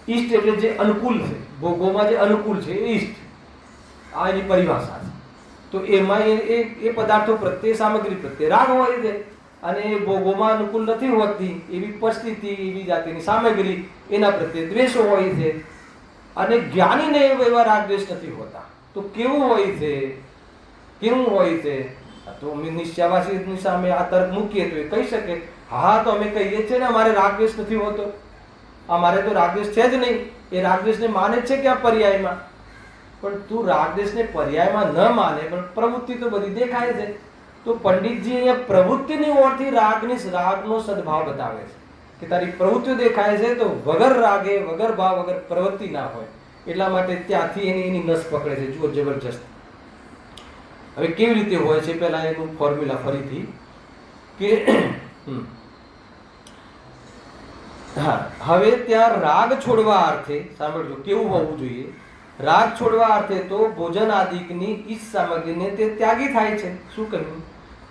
ઈષ્ટ એટલે જે અનુકૂળ છે, ભોગોમાં જે અનુકૂળ છે એ ઈષ્ટ, આ એની પરિભાષા છે. તો એમાં એ પદાર્થો પ્રત્યે, સામગ્રી પ્રત્યે રાગ હોય છે, અને એ ભોગોમાં અનુકૂળ નથી હોતી એવી પરિસ્થિતિ, એવી જાતિની સામગ્રી, એના પ્રત્યે દ્વેષો હોય છે. અને જ્ઞાનીને એવા રાગ દ્વેષ નથી હોતા. તો કેવું હોય છે? કેવું હોય છે? તો અમે નિશ્ચયવાસીની સામે આ તર્ક મૂકીએ તો એ કહી શકે, હા તો અમે કહીએ છીએ ને અમારે રાગ દ્વેષ નથી હોતો, અમારે તો રાગ દ્વેષ છે જ નહીં. એ રાગ દ્વેષને માને છે કે આ પર્યાયમાં, પણ તું રાગ દ્વેષને પર્યાયમાં ન માને, પણ પ્રવૃત્તિ તો બધી દેખાય છે. તો પંડિતજી અહીંયા પ્રવૃત્તિની ઓળથી રાગનો સદભાવ બતાવે છે કે તારી પ્રવૃત્તિઓ દેખાય છે તો વગર રાગે, વગર ભાવ, વગર પ્રવૃત્તિ ના હોય. એટલા માટે ત્યાંથી એની નસ પકડે છે. જુઓ, જબરજસ્ત. હવે કેવી રીતે હોય છે? પહેલા એનું ફોર્મ્યુલા ફરીથી કે હા, હવે ત્યાં રાગ છોડવા અર્થે, સાંભળજો કેવું હોવું જોઈએ. રાગ છોડવા અર્થે તો ભોજન આદિકની ઈષ્ટ સામગ્રીને તે ત્યાગી થાય છે. શું કહ્યું?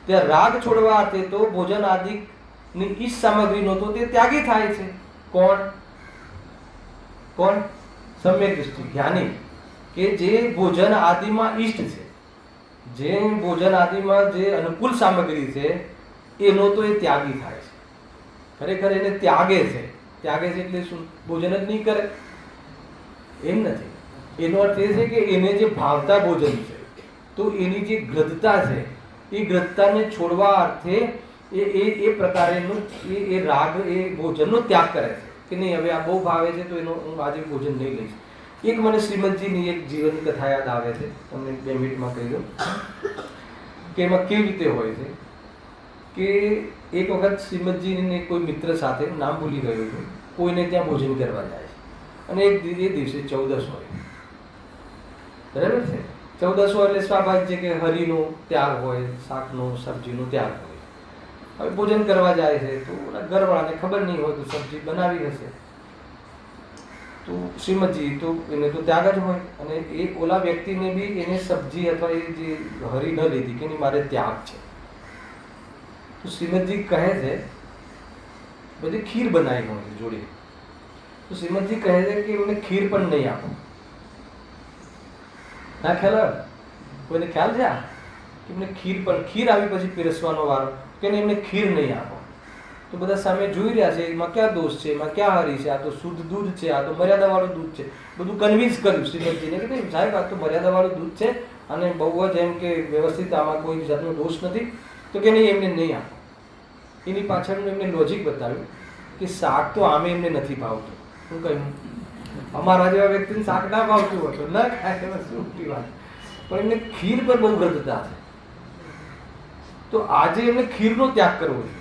ત્યાં રાગ છોડવા અર્થે તો ભોજન આદિકની ઈષ્ટ સામગ્રીનો તો તે ત્યાગી થાય છે. કોણ? કોણ? સમ્યક દૃષ્ટિ, જ્ઞાની, કે જે ભોજન આદિમાં ઈષ્ટ છે, જે ભોજન આદિમાં જે અનુકૂળ સામગ્રી છે, એનો તો એ ત્યાગી થાય છે. ખરેખર એને ત્યાગે છે. ત્યાગે છે એટલે શું? ભોજન જ નહીં કરે એમ નથી. એનો અર્થ એ છે કે એને જે ભાવતા ભોજન છે, તો એની જે ગ્રદ્ધતા છે, એ ગ્રદ્ધતાને છોડવા અર્થે એ પ્રકારેનું એ રાગ, એ ભોજનનો ત્યાગ કરે છે કે નહીં, હવે આ બહુ ભાવે છે તો એનો હું આજે ભોજન નહીં લઈશ. એક મને શ્રીમદજીની એક જીવન કથા યાદ આવે છે, તમને 2 મિનિટમાં કહી દઉં કે એમાં કેવી રીતે હોય છે. કે એક વખત શ્રીમદજીને કોઈ મિત્ર સાથે, નામ ભૂલી ગયો છું, કોઈને ત્યાં ભોજન કરવા જાય છે અને એ દિવસે 14 હોય. બરાબર છે? 14 એટલે સ્વાભાવિક છે કે હરિનો ત્યાગ હોય, શાકનો, સબ્જીનો ત્યાગ હોય. હવે ભોજન કરવા જાય છે તો ઘરવાળાને ખબર નહીં હોય તો સબ્જી બનાવી હશે. તો શ્રીમદજી તો એને તો ત્યાગ જ હોય, અને એ ઓલા વ્યક્તિને બી એને સબ્જી અથવા એ જે હરી ન લીધી કે નહીં મારે ત્યાગ છે, તો શ્રીમદજી કહે છે બધી ખીર બનાવી હોય જોડે, તો શ્રીમદજી કહે છે કે એમને ખીર પણ નહીં આપો. ના ખ્યાલ આવે? કોઈને ખ્યાલ છે કે એમને ખીર આવી પછી પીરસવાનો વારો કે એમને ખીર નહીં આપો, તો બધા સામે જોઈ રહ્યા છે એમાં ક્યાં દોષ છે, એમાં ક્યાં હરી છે, આ તો શુદ્ધ દૂધ છે, આ તો મર્યાદાવાળું દૂધ છે. બધું કન્વિન્સ કર્યું શ્રીમદજીને કે ભાઈ સાહેબ આ તો મર્યાદાવાળું દૂધ છે અને બહુ જ એમ કે વ્યવસ્થિત, આમાં કોઈ જાતનો દોષ નથી, તો કે નહીં એમને નહીં આપો. એની પાછળનું એમને લોજિક બતાવ્યું કે શાક તો આમે એમને નથી ભાવતું. શું કહ્યું? અમારા જેવા વ્યક્તિને શાક ના ભાવતું હોય તો ના ખાય, એમાં શું મોટી વાત, પણ એમને ખીર પર બહુ વ્રતતા છે, તો આજે એમને ખીરનો ત્યાગ કરવો જોઈએ.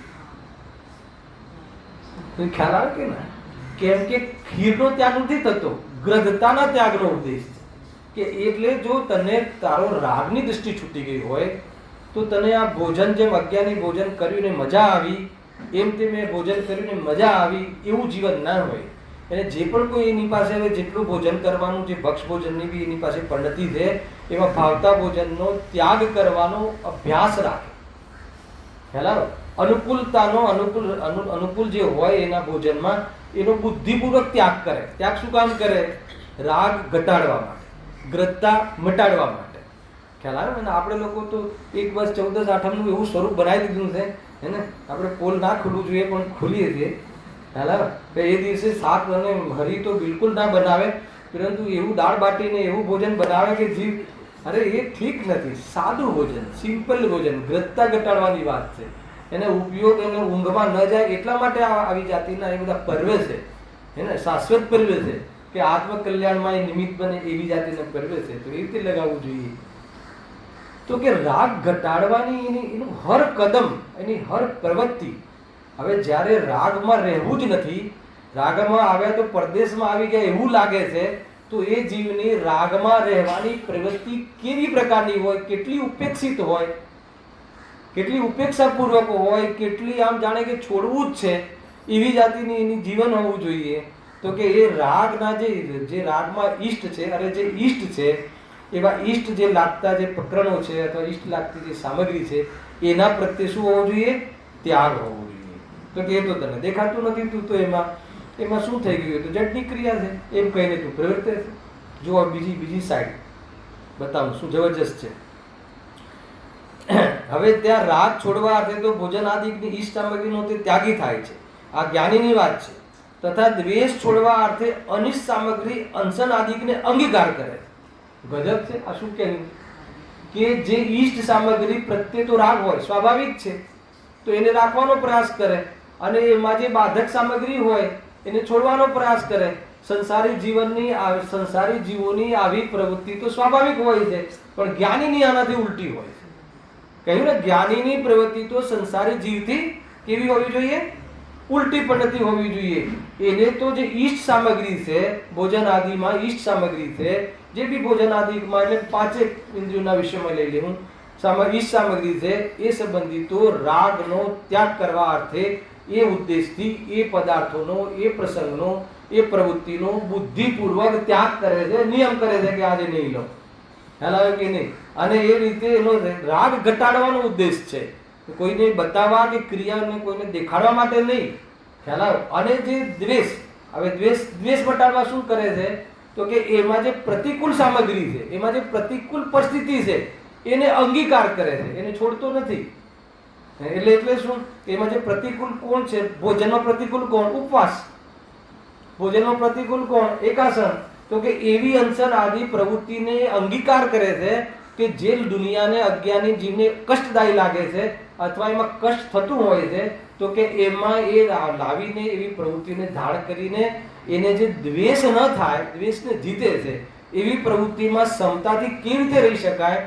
ખ્યાલ આવે કે ના? કેમ કે ખીરનો ત્યાગ નથી થતો, ગ્રધતાના ત્યાગનો ઉદ્દેશ છે. કે એટલે જો તને તારો રાગની દૃષ્ટિ છૂટી ગઈ હોય તો તને આ ભોજન જેમ અજ્ઞાની ભોજન કર્યું ને મજા આવી, એમ તે મેં ભોજન કર્યું ને મજા આવી, એવું જીવન ના હોય. અને જે પણ કોઈ એની પાસે હવે જેટલું ભોજન કરવાનું, જે ભક્ષ ભોજનની બી એની પાસે પદ્ધતિ છે, એમાં ભાવતા ભોજનનો ત્યાગ કરવાનો અભ્યાસ રાખે. ખ્યાલ અનુકૂળતાનો અનુકૂળ જે હોય એના ભોજનમાં એનો બુદ્ધિપૂર્વક ત્યાગ કરે. ત્યાગ શું કામ કરે? રાગ ઘટાડવા માટે, ગ્રહતા મટાડવા માટે. ખ્યાલ આવે ને? આપણે લોકો તો 1 વર્ષ 14 આઠમનું એવું સ્વરૂપ બનાવી દીધું છે હે ને, આપણે પોલ ના ખુલવું જોઈએ પણ ખુલીએ છીએ. ખ્યાલ આવે? એ દિવસે શાક અને હરી તો બિલકુલ ના બનાવે, પરંતુ એવું દાળ બાટીને એવું ભોજન બનાવે કે જીવ, અરે એ ઠીક નથી. સાદું ભોજન, સિમ્પલ ભોજન, ગ્રહતા ઘટાડવાની વાત છે. એને ઉપયોગ એને ઊંઘમાં ન જાય એટલા માટે આવી જાતિના એ બધા પર્વે છે હે ને, શાશ્વત પર્વે છે કે આત્મકલ્યાણમાં એ નિમિત્ત બને એવી જાતિના પર્વે છે. તો એ રીતે લગાવવું જોઈએ. તો કે રાગ ઘટાડવાની એનું હર કદમ, એની હર પ્રવૃત્તિ. હવે જ્યારે રાગમાં રહેવું જ નથી, રાગમાં આવ્યા તો પરદેશમાં આવી ગયા એવું લાગે છે, તો એ જીવની રાગમાં રહેવાની પ્રવૃત્તિ કેવી પ્રકારની હોય, કેટલી ઉપેક્ષિત હોય, કેટલી ઉપેક્ષાપૂર્વક હોય, કેટલી આમ જાણે કે છોડવું જ છે એવી જાતિની એની જીવન હોવું જોઈએ. તો કે એ રાગના જે રાગમાં ઈષ્ટ છે, અરે જે ઈષ્ટ છે એવા ઈષ્ટ જે લાગતા જે પ્રકરણો છે અથવા ઈષ્ટ લાગતી જે સામગ્રી છે એના પ્રત્યે શું હોવું જોઈએ? ત્યાગ હોવો જોઈએ. તો કે એ તો તને દેખાતું નથી, તું તો એમાં શું થઈ ગયું? તો જડની ક્રિયા છે એમ કહીને તું પ્રવૃત્તિ છે. જો બીજી સાઈડ બતાવું શું જબરજસ્ત છે. હવે ત્યાં રાગ છોડવા અર્થે તો ભોજન આદિની ઈષ્ટ સામગ્રીનો તે ત્યાગી થાય છે, આ જ્ઞાનીની વાત છે. તથા દ્વેષ છોડવા અર્થે અનિષ્ટ સામગ્રી અંશન આદિને અંગીકાર કરે. ગજબ છે આ. શું કહેવું કે જે ઈષ્ટ સામગ્રી પ્રત્યે તો રાગ હોય સ્વાભાવિક છે, તો એને રાખવાનો પ્રયાસ કરે, અને એમાં જે બાધક સામગ્રી હોય એને છોડવાનો પ્રયાસ કરે. સંસારી જીવોની આવી પ્રવૃત્તિ તો સ્વાભાવિક હોય છે, પણ જ્ઞાનીની આનાથી ઉલટી હોય છે. કહ્યું ને, જ્ઞાનીની પ્રવૃત્તિ તો સંસારી જીવથી કેવી હોવી જોઈએ? ઉલટી પદ્ધતિ હોવી જોઈએ. એને તો જે ઈષ્ટ સામગ્રી છે, ભોજન આદિમાં ઈષ્ટ સામગ્રી છે, જે બી ભોજન આદિમાં એટલે 5 ઇન્દ્રિયોના વિષયમાં લઈ લેવું, ઈષ્ટ સામગ્રી છે એ સંબંધિતો રાગનો ત્યાગ કરવા અર્થે એ ઉદ્દેશથી એ પદાર્થોનો, એ પ્રસંગનો, એ પ્રવૃત્તિનો બુદ્ધિપૂર્વક ત્યાગ કરે છે, નિયમ કરે છે કે આજે નહીં લો. ખ્યાલ આવે કે નહીં? અને એ રીતે એનો રાગ ઘટાડવાનો ઉદ્દેશ છે, કોઈને બતાવવા કે ક્રિયાને કોઈને દેખાડવા માટે નહીં. ખ્યાલ આવે? અને જે દ્વેષ, હવે દ્વેષ ઘટાડવા શું કરે છે? તો કે એમાં જે પ્રતિકૂળ સામગ્રી છે, એમાં જે પ્રતિકૂળ પરિસ્થિતિ છે એને અંગીકાર કરે છે, એને છોડતો નથી. એટલે શું? એમાં જે પ્રતિકૂળ કોણ છે? ભોજનમાં પ્રતિકૂળ કોણ? ઉપવાસ. ભોજનમાં પ્રતિકૂળ કોણ? એકાસન. તો કે એવી અંશન આદિ પ્રવૃત્તિને અંગીકાર કરે છે કે જે દુનિયાને અજ્ઞાની જીવને કષ્ટદાયી લાગે છે અથવા એમાં કષ્ટ થતું હોય છે, તો કે એમાં એ લાવીને એવી પ્રવૃત્તિને ધારણ કરીને એને જે દ્વેષ ન થાય, દ્વેષને જીતે છે એવી પ્રવૃત્તિમાં ક્ષમતાથી કેવી રીતે રહી શકાય?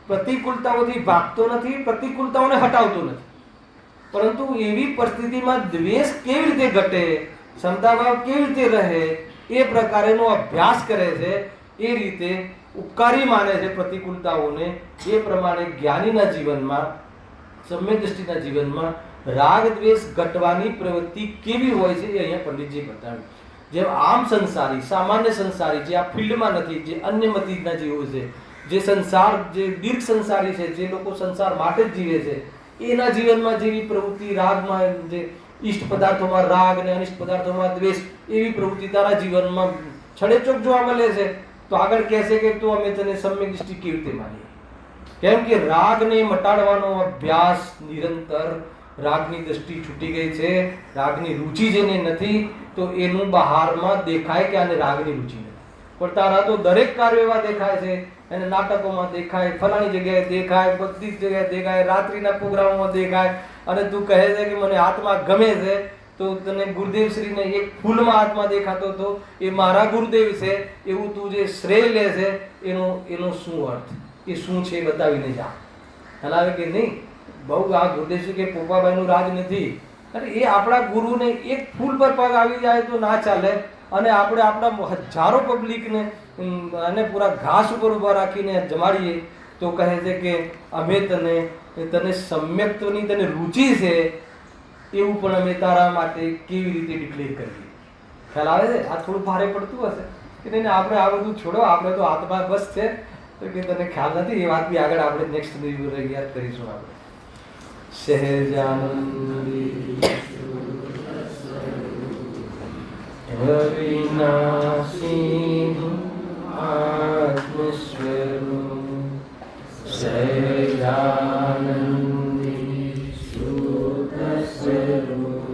પ્રતિકૂળતાઓથી ભાગતો નથી, પ્રતિકૂળતાઓને હટાવતો નથી, પરંતુ એવી પરિસ્થિતિમાં દ્વેષ કેવી રીતે ઘટે, ક્ષમતાભાવ કેવી રીતે રહે, એ પ્રકારેનો અભ્યાસ કરે છે. એ રીતે ઉપકારી માને છે પ્રતિકૂળતાઓને. એ પ્રમાણે જ્ઞાનીના જીવનમાં, સમ્યક દ્રષ્ટિના જીવનમાં રાગ દ્વેષ ઘટવાની પ્રવૃત્તિ કેવી હોય છે એ અહીંયા પંડિતજી બતાવ્યું. જેમ આમ સંસારી, સામાન્ય સંસારી, જે આ ફિલ્ડમાં નથી, જે અન્ય મતીના જીવો છે, જે સંસાર, જે દીર્ઘ સંસારી છે, જે લોકો સંસાર માટે જ જીવે છે, એના જીવનમાં જેવી પ્રવૃત્તિ, રાગમાં, જે ઈષ્ટ પદાર્થોમાં રાગ અને અનિષ્ટ પદાર્થોમાં દ્વેષ, એવી પ્રવૃત્તિ તારા જીવનમાં છડેચોક જોવા મળે છે, તો આગળ કહેશે કે તો અમે તને સમ્યક દૃષ્ટિ કેવી રીતે માનીએ? કેમ કે રાગને મટાડવાનો અભ્યાસ નિરંતર, રાગની દ્રષ્ટિ છૂટી ગઈ છે, રાગની રુચિ જેને નથી, તો એનું બહારમાં દેખાય કે આને રાગની રુચિ નથી. પણ તારા તો દરેક કાર્યો એવા દેખાય છે, એને નાટકોમાં દેખાય, ફલાણી જગ્યાએ દેખાય, બધી જ જગ્યાએ દેખાય, રાત્રિના પ્રોગ્રામોમાં દેખાય, અને તું કહે છે કે મને આત્મા ગમે છે, તો તને ગુરુદેવ શ્રીને એક ફૂલમાં આત્મા દેખાતો હતો, એ મારા ગુરુદેવ છે એવું તું જે શ્રેય લે છે, એનો શું અર્થ, એ શું છે બતાવીને જા. ખ્યાલ આવે કે નહીં? બહુ આ ગુરુદેવ શ્રી કે પોપાભાઈનું રાજ નથી, અને એ આપણા ગુરુને એક ફૂલ પર પગ આવી જાય તો ના ચાલે, અને આપણે આપણા હજારો પબ્લિકને અને પૂરા ઘાસ ઉપર ઊભા રાખીને જમાડીએ તો કહે છે કે અમે તને સમ્યક્ત્વની તને રુચિ છે એવું પણ અમે તારા માટે કેવી રીતે ડિક્લેર કરીએ? ખ્યાલ આવે છે? આ થોડું ભારે પડતું હશે કે નહીં? આપણે આ બધું છોડો, આપણે તો આત્મા બસ છે, તો કે તને ખ્યાલ નથી. એ વાત બી આગળ આપણે નેક્સ્ટ યાદ કરીશું. આપણે સહેજાનંદી અવિનાશી આત્મસ્વરૂપ સહેજાનંદી શુદ્ધ સ્વરૂપ